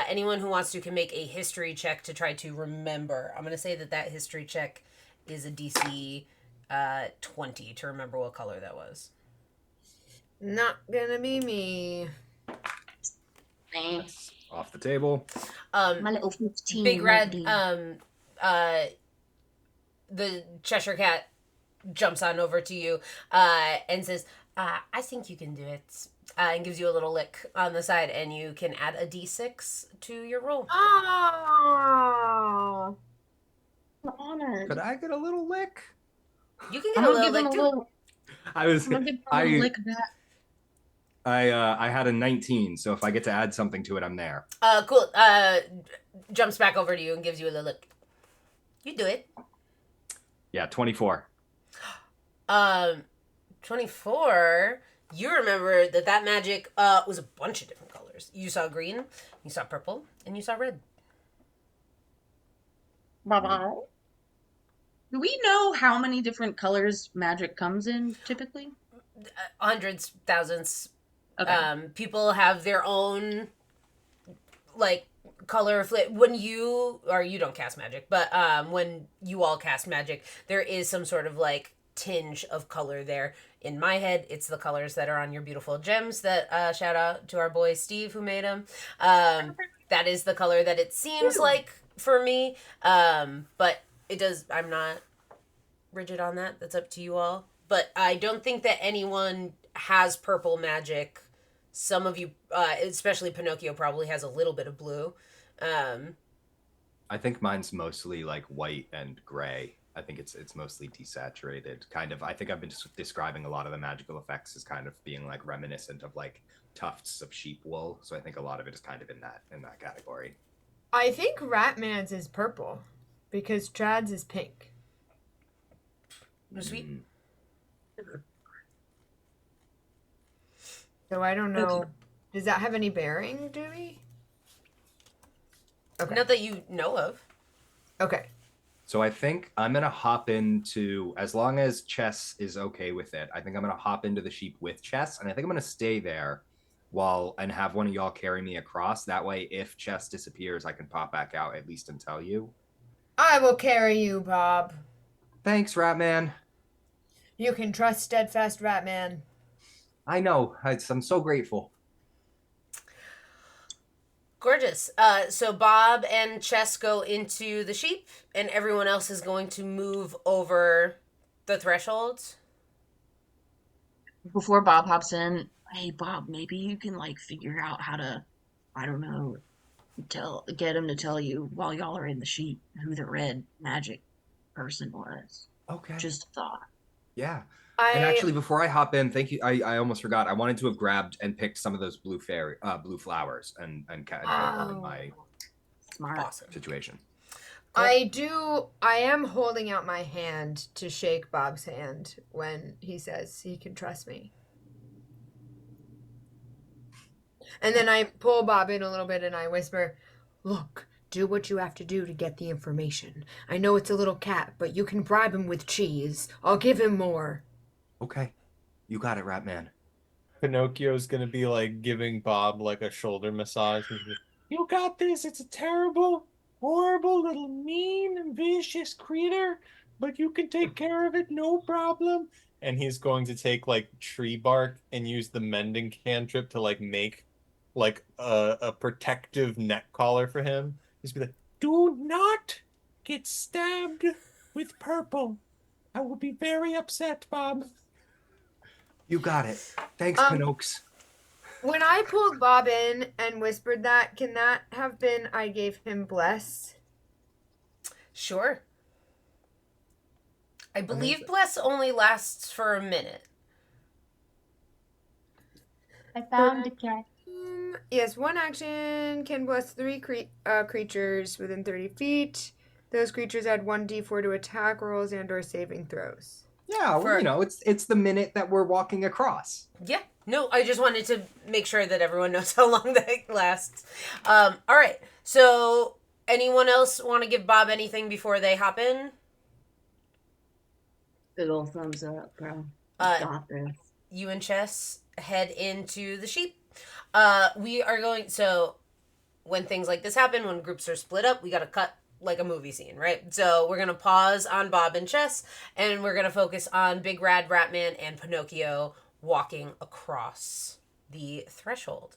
anyone who wants to can make a history check to try to remember. I'm going to say that history check is a DC 20 to remember what color that was. Not gonna be me. Thanks. Off the table. My little 15. Big Red, might the Cheshire Cat jumps on over to you and says, I think you can do it. And gives you a little lick on the side, and you can add a d6 to your roll. Oh. be honored. Could I get a little lick? You can I'm get a gonna little give him lick a too. little. I was I'm gonna give him a I little lick back. I had a 19, so if I get to add something to it, I'm there. Cool. Jumps back over to you and gives you a little lick. You do it. Yeah, 24. 24. You remember that magic was a bunch of different colors. You saw green, you saw purple, and you saw red. Bye-bye. Do we know how many different colors magic comes in typically? Hundreds, thousands. Okay. People have their own like color when you don't cast magic, but when you all cast magic, there is some sort of like tinge of color there. In my head, it's the colors that are on your beautiful gems that shout out to our boy Steve who made them. That is the color that it seems like for me, but it does. I'm not rigid on that. That's up to you all, but I don't think that anyone has purple magic. Some of you, especially Pinocchio, probably has a little bit of blue. I think mine's mostly like white and gray. I think it's mostly desaturated. Kind of. I think I've been describing a lot of the magical effects as kind of being like reminiscent of like tufts of sheep wool. So I think a lot of it is kind of in that category. I think Ratman's is purple because Chad's is pink. Sweet. So I don't know. Okay. Does that have any bearing, Dewey? Okay. Not that you know of. Okay. So I think I'm gonna hop into, as long as Chess is okay with it, I think I'm gonna hop into the sheep with Chess, and I think I'm gonna stay there while and have one of y'all carry me across. That way, if Chess disappears, I can pop back out at least and tell you. I will carry you, Bob. Thanks, Ratman. You can trust Steadfast Ratman. I know. I'm so grateful. Gorgeous. So Bob and Chess go into the sheep, and everyone else is going to move over the threshold. Before Bob hops in, hey Bob, maybe you can like figure out how to, I don't know, get him to tell you while y'all are in the sheep who the red magic person was. Okay. Just a thought. Yeah. And actually, before I hop in, thank you. I almost forgot. I wanted to have grabbed and picked some of those blue flowers and put them in my Smart. Awesome. situation. I am holding out my hand to shake Bob's hand when he says he can trust me. And then I pull Bob in a little bit and I whisper, "Look, do what you have to do to get the information. I know it's a little cat, but you can bribe him with cheese. I'll give him more." Okay. You got it, Ratman. Pinocchio's gonna be like giving Bob like a shoulder massage. You got this. It's a terrible, horrible little mean and vicious creature, but you can take care of it, no problem. And he's going to take like tree bark and use the mending cantrip to like make like a protective neck collar for him. He's be like, do not get stabbed with purple. I will be very upset, Bob. You got it. Thanks, Pinocchio. When I pulled Bob in and whispered that, can that have been I gave him bless? Sure. I believe bless only lasts for a minute. I found a cat. Yes, one action can bless three creatures within 30 feet. Those creatures add 1d4 to attack rolls and/or saving throws. Yeah, well, it's the minute that we're walking across. Yeah. No, I just wanted to make sure that everyone knows how long that lasts. All right. So, anyone else want to give Bob anything before they hop in? Big ol' thumbs up, bro. Got this. You and Chess head into the sheep. We are going. So, when things like this happen, when groups are split up, we got to cut like a movie scene, right? So we're gonna pause on Bob and Chess, and we're gonna focus on Big Rad Ratman and Pinocchio walking across the threshold.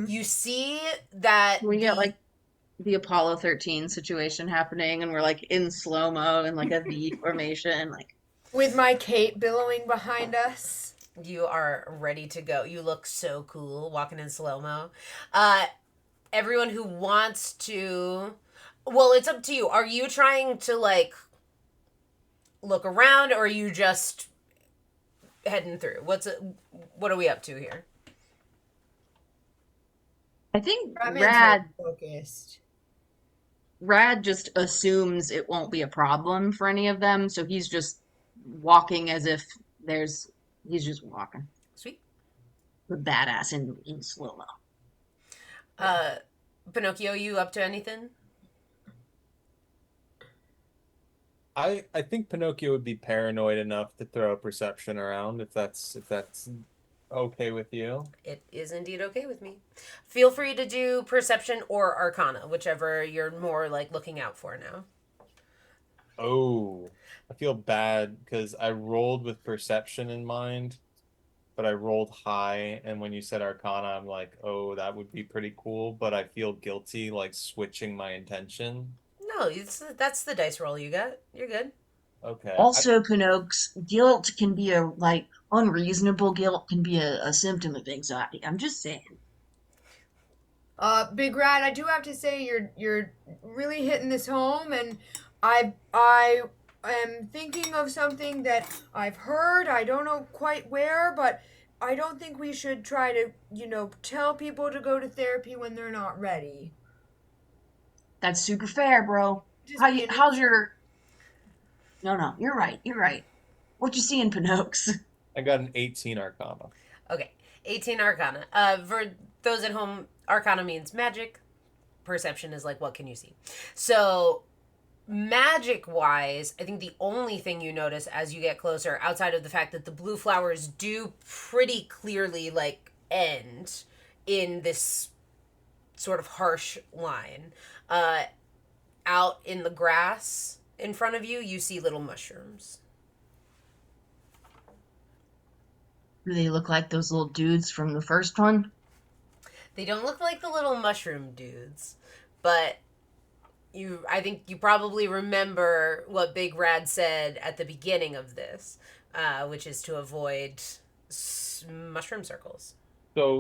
You see that We get like the Apollo 13 situation happening, and we're like in slow mo and like a V formation, like with my cape billowing behind us. You are ready to go. You look so cool walking in slow mo. Everyone who wants to, well, it's up to you. Are you trying to like look around, or are you just heading through? What are we up to here? I think Ratman's focused. Rad just assumes it won't be a problem for any of them, so he's just walking as if he's just walking. Sweet. The badass in slow mo. Pinocchio, you up to anything? I think Pinocchio would be paranoid enough to throw a perception around if that's okay with you. It is indeed okay with me. Feel free to do perception or arcana, whichever you're more like looking out for now. Oh, I feel bad because I rolled with perception in mind, but I rolled high, and when you said arcana, I'm like, oh, that would be pretty cool, but I feel guilty like switching my intention. No, that's the dice roll you got. You're good. Okay. Also, Pinocchio, guilt can be unreasonable guilt can be a symptom of anxiety. I'm just saying. Big Rat, I do have to say you're really hitting this home, and I am thinking of something that I've heard. I don't know quite where, but I don't think we should try to, tell people to go to therapy when they're not ready. That's super fair, bro. How's your... No, you're right. What you seeing, Pinocchio? I got an 18 arcana. Okay, 18 arcana. For those at home, arcana means magic. perception is like, what can you see? So magic wise, I think the only thing you notice as you get closer, outside of the fact that the blue flowers do pretty clearly like end in this sort of harsh line, out in the grass in front of you, you see little mushrooms. Do they look like those little dudes from the first one? They don't look like the little mushroom dudes, but I think you probably remember what Big Rad said at the beginning of this, which is to avoid mushroom circles.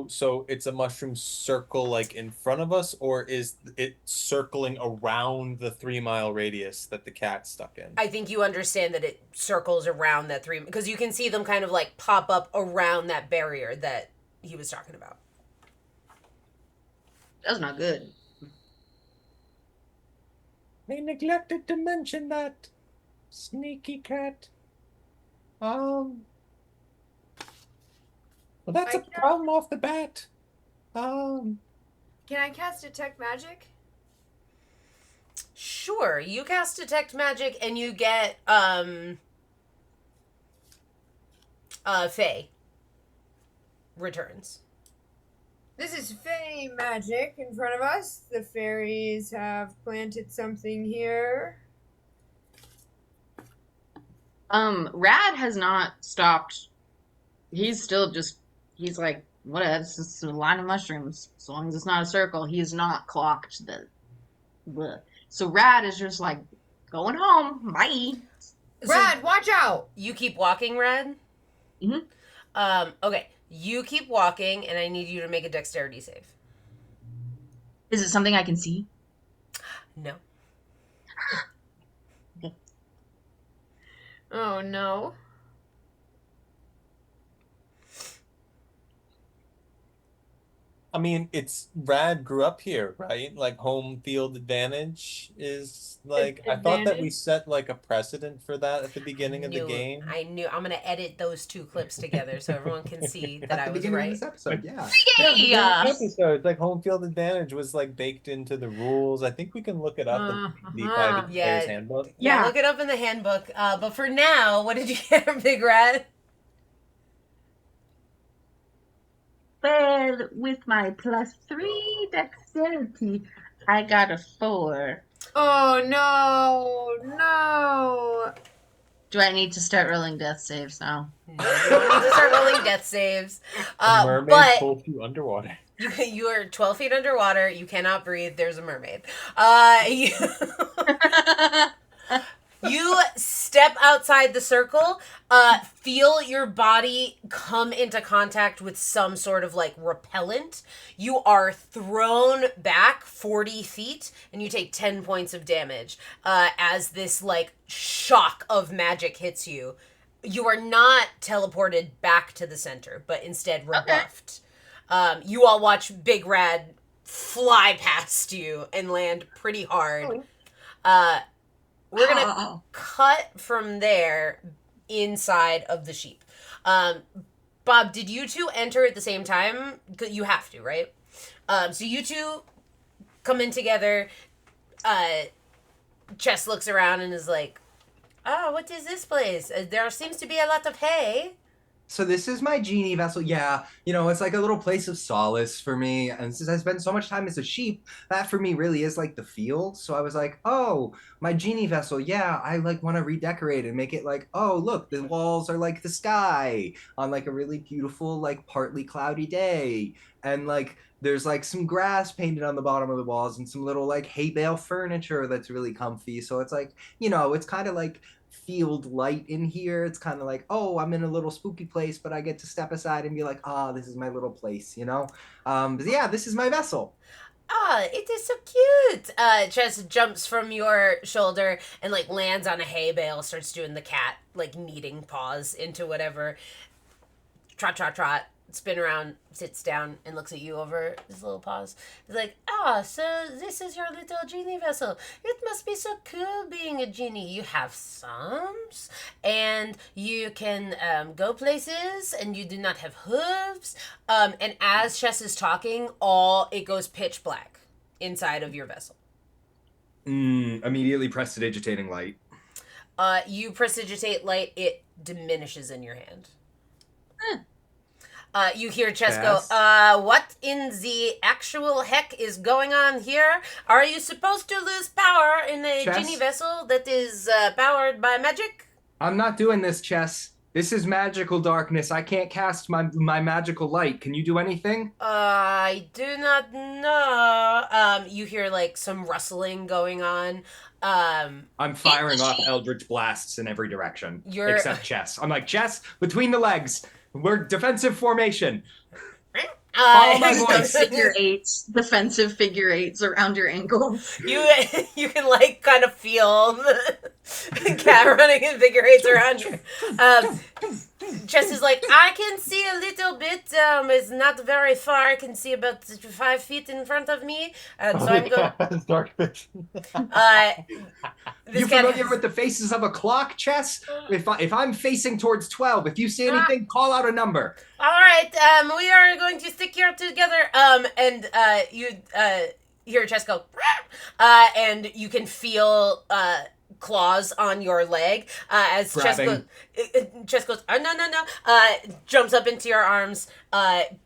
So it's a mushroom circle like in front of us, or is it circling around the 3-mile radius that the cat's stuck in? I think you understand that it circles around that because you can see them kind of like pop up around that barrier that he was talking about. That's not good. They neglected to mention that. Sneaky cat. Well, that's a problem off the bat. Can I cast Detect Magic? Sure, you cast Detect Magic and you get Fae returns. This is Fey magic in front of us. The fairies have planted something here. Rad has not stopped. He's still just, he's like, whatever, it's just a line of mushrooms. As long as it's not a circle, he has not clocked the. So Rad is just like, going home, bye. Rad, watch out! You keep walking, Rad? Mm-hmm. Okay. You keep walking, and I need you to make a dexterity save. Is it something I can see? No. Okay. Oh no. I mean, it's Rad grew up here, right? Like home field advantage is like I thought that we set like a precedent for that at the beginning of the game. I knew. I'm gonna edit those two clips together so everyone can see that At I the was beginning right. of this episode, yeah. Yeah. Episodes like home field advantage was like baked into the rules. I think we can look it up in the Private Yeah. Player's Handbook. Yeah, look it up in the handbook. But for now, what did you get, Big Red? Well, with my +3 dexterity, I got a 4. Oh no. Do I need to start rolling death saves now? No, you don't need to start rolling death saves. The mermaid But pulled you underwater. you are 12 feet underwater. You cannot breathe. There's a mermaid. You step outside the circle, feel your body come into contact with some sort of like repellent. You are thrown back 40 feet and you take 10 points of damage as this like shock of magic hits you. You are not teleported back to the center, but instead rebuffed. Okay. You all watch Big Rad fly past you and land pretty hard. We're going to cut from there inside of the sheep. Bob, did you two enter at the same time? You have to, right? So you two come in together. Chess looks around and is like, oh, what is this place? There seems to be a lot of hay. So this is my genie vessel. Yeah, it's like a little place of solace for me. And since I spend so much time as a sheep, that for me really is like the field. So I was like, oh, my genie vessel. Yeah, I like want to redecorate and make it like, oh, look, the walls are like the sky on like a really beautiful, like partly cloudy day. And like there's like some grass painted on the bottom of the walls and some little like hay bale furniture that's really comfy. So it's like, it's kind of like field light in here. It's kind of like, oh, I'm in a little spooky place, but I get to step aside and be like, this is my little place, but yeah, this is my vessel. It is so cute. Chess jumps from your shoulder and like lands on a hay bale, starts doing the cat like kneading paws into whatever. Trot, trot, trot. Spin around, sits down, and looks at you over his little paws. He's like, so this is your little genie vessel. It must be so cool being a genie. You have thumbs, and you can go places, and you do not have hooves. And as Chess is talking, it goes pitch black. inside of your vessel. Immediately prestidigitating light. You prestidigitate light, it diminishes in your hand. You hear Chess go, what in the actual heck is going on here? Are you supposed to lose power in a Chess? genie vessel that is powered by magic? I'm not doing this, Chess. This is magical darkness. I can't cast my magical light. Can you do anything? I do not know. You hear, like, some rustling going on. I'm firing off eldritch blasts in every direction. You're- Except Chess. I'm like, Chess, between the legs. We're defensive formation. Follow my voice. Figure eights, defensive figure eights around your ankles. You can, like, kind of feel the cat running in figure eights around you. Chess is like, I can see a little bit. It's not very far. I can see about 5 feet in front of me. And so I'm going... It's dark vision. This You cat- familiar with the faces of a clock, Chess? If I'm facing towards 12, if you see anything, call out a number. All right, we are going to stick here together. And you hear Chess go, and you can feel claws on your leg as Chess goes, no, jumps up into your arms,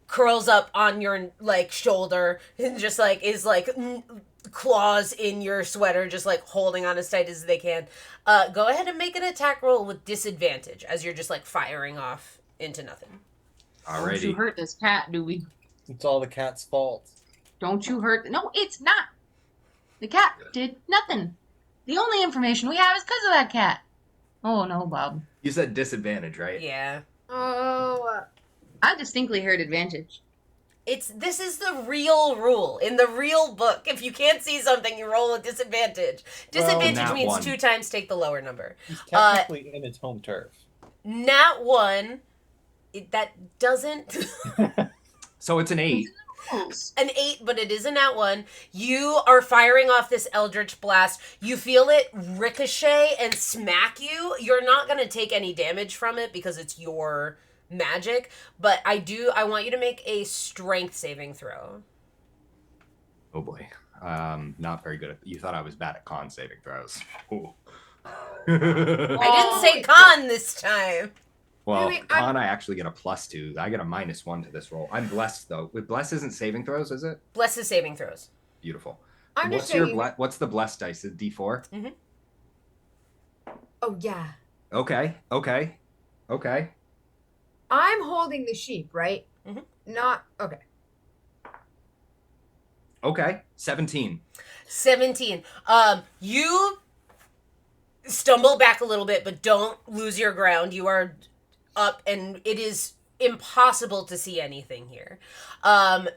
curls up on your like shoulder, and just like is like claws in your sweater, just like holding on as tight as they can. Go ahead and make an attack roll with disadvantage as you're just like firing off into nothing. Don't you Alrighty. hurt this cat, Dewey. It's all the cat's fault. Don't you hurt... No, it's not. The cat did nothing. The only information we have is because of that cat. Oh, no, Bob. You said disadvantage, right? Yeah. Oh, I distinctly heard advantage. This is the real rule. In the real book, if you can't see something, you roll a disadvantage. Disadvantage nat means one. 2 times take the lower number. He's technically in its home turf. Nat 1, that doesn't... So it's an 8. An 8, but it is a nat 1. You are firing off this eldritch blast. You feel it ricochet and smack you. You're not going to take any damage from it because it's your magic, but I want you to make a strength saving throw. Oh boy. Not very good at... You thought I was bad at con saving throws. Ooh. I didn't say con this time. Well, Wait, con I actually get a +2. I get a -1 to this roll. I'm blessed though. With blessed isn't saving throws, is it? Bless is saving throws. Beautiful. I'm just What's your saying. what's the blessed dice? Is it D4? Oh yeah, Okay. I'm holding the sheep, right? Mhm. Not okay. Okay. 17. 17. You stumble back a little bit, but don't lose your ground. You are up, and it is impossible to see anything here.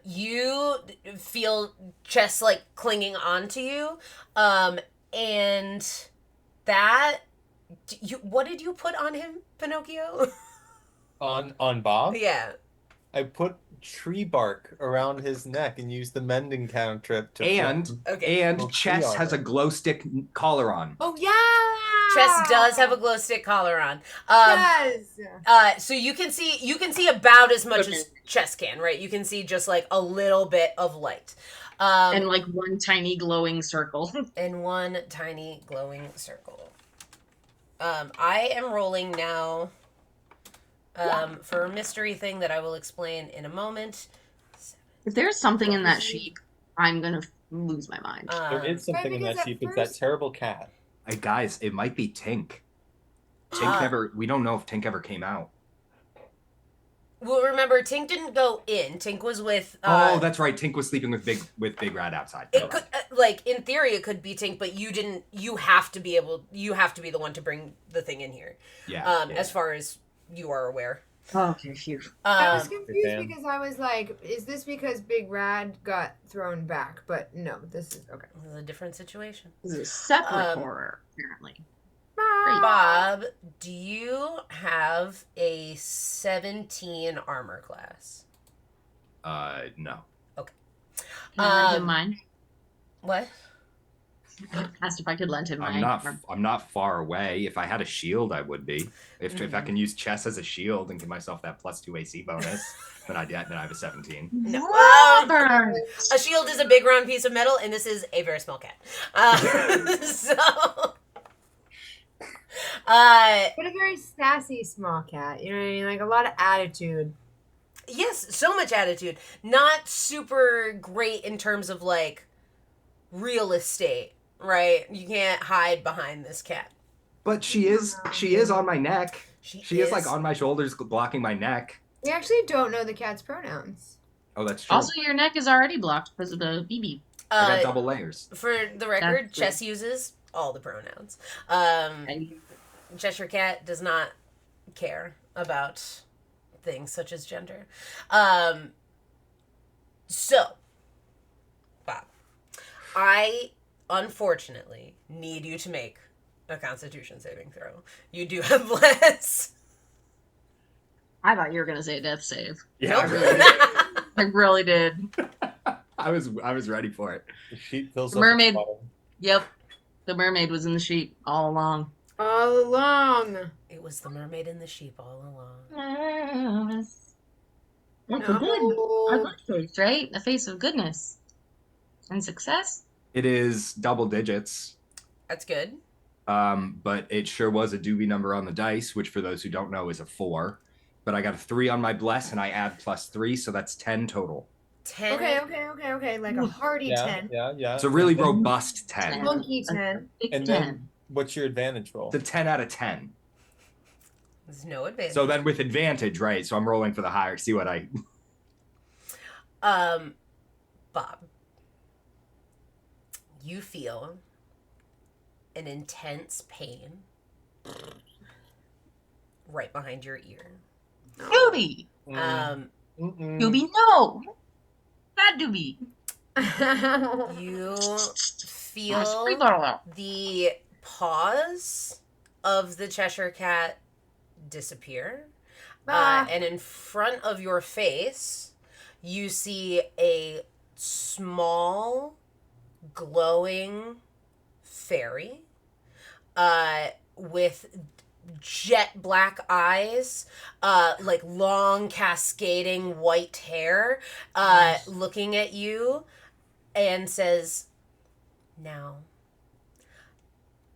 You feel Chess like clinging onto you, and that. What did you put on him, Pinocchio? On Bob, Yeah. I put tree bark around his neck and used the mending cantrip to Okay. And Oh, Chess tree has a armor. glow stick collar on. Oh yeah. Chess does have a glow stick collar on. Yes. So you can see about as much as Chess can, right? You can see just like a little bit of light. And like one tiny glowing circle. And one tiny glowing circle. I am rolling now for a mystery thing that I will explain in a moment. If there's something in that sheep, I'm gonna lose my mind. There is something in because that at sheep. It's that first- terrible cat. Hey guys, it might be Tink. Tink we don't know if Tink ever came out. Well, remember, Tink didn't go in. Tink was with. Oh, that's right. Tink was sleeping with Big Rat outside. It could, like, in theory, it could be Tink, but you didn't. You have to be the one to bring the thing in here. Yeah. As far as you are aware. Okay, phew. I was Um, confused fan. because I was like, is this because Big Rad got thrown back? But no, this is okay. This is a different situation. This is a separate Um, horror, apparently. Bob, do you have a 17 armor class? No. Never Um, mind. What? Asked if I could lend him my arm. I'm not far away. If I had a shield, I would be. If I Mhm. can use chess as a shield and give myself that +2 AC bonus, then I have a 17. No. Robert! A shield is a big round piece of metal, and this is a very small cat. So, But a very sassy small cat. You know what I mean? Like a lot of attitude. yes, so much attitude. Not super great in terms of like real estate, right? You can't hide behind this cat. But she is on my neck. She is like on my shoulders, blocking my neck. We actually don't know the cat's pronouns. Oh, that's true. Also, your neck is already blocked because of the BB. I got double layers. For the record, That's Chess uses all the pronouns. Cheshire Cat does not care about things such as gender. So, Bob, I unfortunately need you to make a Constitution saving throw. You do have less. I thought you were gonna say death save. Yeah, Nope. I really did. I really did. I was ready for it. The sheet fills The up with mermaid. water. Yep. The mermaid was in the sheet all along. All along. It was the mermaid and the sheep all along. That's a good face, right? A face of goodness and success. It is double digits. That's good. But it sure was a doobie number on the dice, which for those who don't know is a 4. But I got a 3 on my bless, and I add +3, so that's 10 total. 10. Okay. Like a hearty Yeah, 10. yeah. It's a really And then- robust 10. Monkey 10. Big And 10. then, what's your advantage roll? The 10 out of 10. There's no advantage. So then with advantage, right? So I'm rolling for the higher. See what I... Bob, you feel an intense pain right behind your ear. Doobie! Mm-mm. Doobie, no! Not Doobie. You Free feel bottle. the paws of the Cheshire Cat disappear. And in front of your face, you see a small, glowing fairy with jet black eyes, like long cascading white hair, looking at you and says, "Now,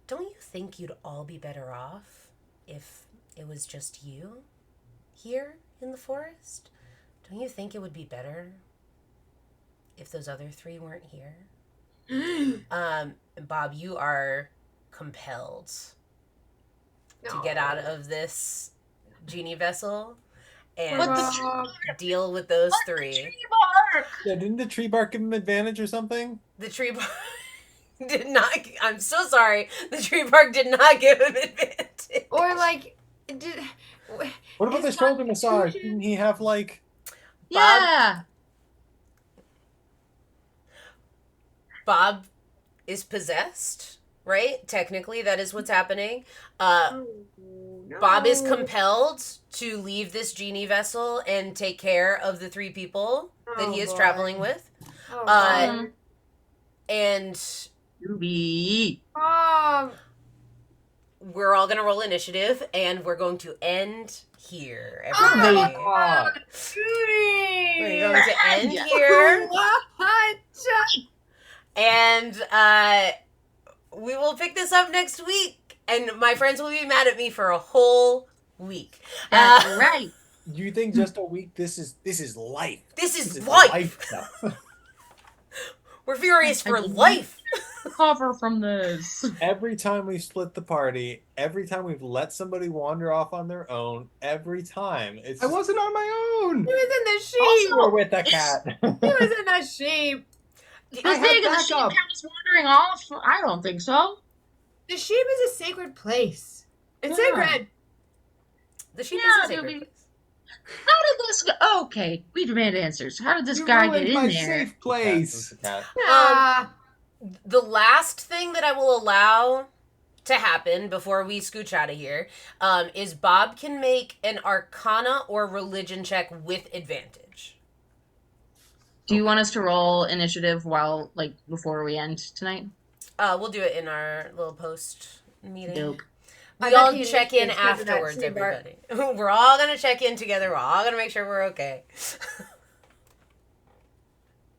don't you think you'd all be better off if it was just you here in the forest? Don't you think it would be better if those other 3 weren't here?" Bob, you are compelled to get out of this genie vessel and What the deal with those 3. Yeah, didn't the tree bark give him advantage or something? The tree bark did not. I'm so sorry. The tree bark did not give him advantage. Or like, did, What about the Is shoulder massage? Constitution- Didn't he have like... Yeah! Bob is possessed, right? Technically, that is what's happening. Bob is compelled to leave this genie vessel and take care of the 3 people that he is traveling with. Oh, And Doobie. Bob. we're all going to roll initiative, and we're going to end here. Oh, Everybody. Ah, We're going to end here. What? And we will pick this up next week. And my friends will be mad at me for a whole week. That's Uh, right. you think just a week? This is life. This This is is life. stuff. We're furious for I believe- life. Cover from this. Every time we split the party, every time we've let somebody wander off on their own, every time it's. I wasn't on my own. He was in the sheep. Also, we're with a cat. He was in the sheep. I Was had big and the sheep backup. cat was wandering off? I don't think so. The sheep is a sacred place. It's Yeah. sacred. The sheep Yeah, is a sacred Doobie. place. How did this go? Okay, we demand answers. How did this You guy ruined get my in there? safe place. It's a cat. Ah. The last thing that I will allow to happen before we scooch out of here is Bob can make an Arcana or Religion check with advantage. Do you want us to roll initiative while, like, before we end tonight? We'll do it in our little post meeting. Dope. We I bet all the check in initiatives because of that afterwards, too, Bart. everybody. We're all gonna check in together. We're all gonna make sure we're okay.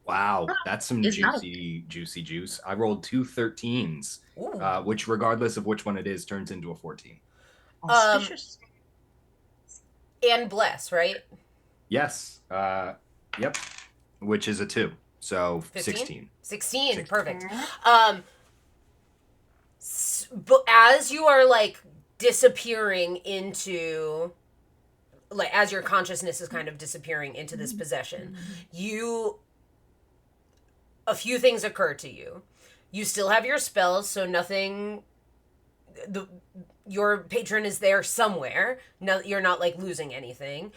Wow, that's some It's not- juicy juice. I rolled 2 13s, Ooh. which, regardless of which one it is, turns into a 14. Auspicious. And bless, right? Yes. Yep. Which is a 2. So 15? 16. 16. Perfect. But as you are like disappearing into, like, as your consciousness is kind of disappearing into this possession, a few things occur to you. You still have your spells, so nothing, your patron is there somewhere. No, you're not like losing anything.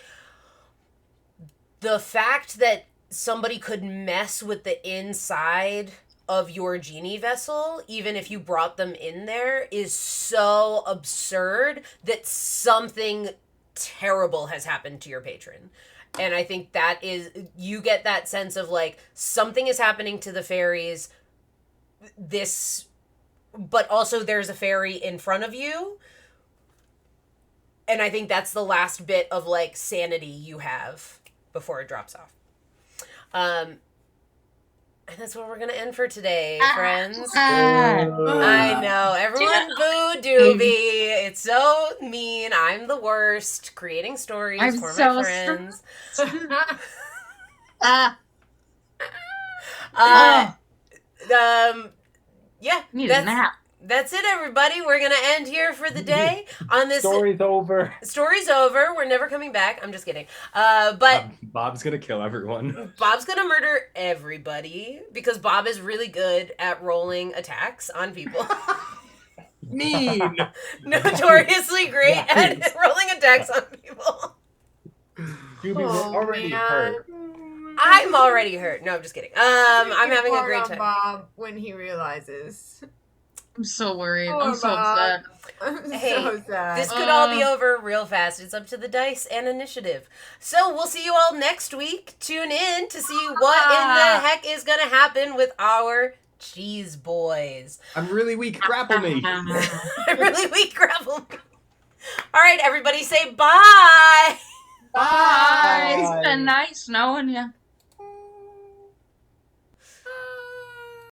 The fact that somebody could mess with the inside of your genie vessel, even if you brought them in there, is so absurd that something terrible has happened to your patron. And I think that is, you get that sense of like, something is happening to the fairies, but also there's a fairy in front of you. And I think that's the last bit of like sanity you have before it drops off. And that's where we're going to end for today, friends. I know. Everyone boo Doobie. It's so mean. I'm the worst. Creating stories I'm for so my friends. Yeah. Need a nap. That's it, everybody. We're going to end here for the day on this. Story's over. Story's over. We're never coming back. I'm just kidding. But Bob's gonna kill everyone. Bob's going to murder everybody because Bob is really good at rolling attacks on people. Mean. Notoriously great at rolling attacks on people. Doobie, we're already hurt. I'm already hurt. No, I'm just kidding. I'm having a great on time. Bob when he realizes. I'm so worried. Poor I'm so Bob. upset. I'm Hey, so sad. This could all be over real fast. It's up to the dice and initiative. So we'll see you all next week. Tune in to see what in the heck is going to happen with our cheese boys. I'm really weak. Grapple me. I'm really weak. Grapple me. All right, everybody say bye. Bye. It's been nice knowing you.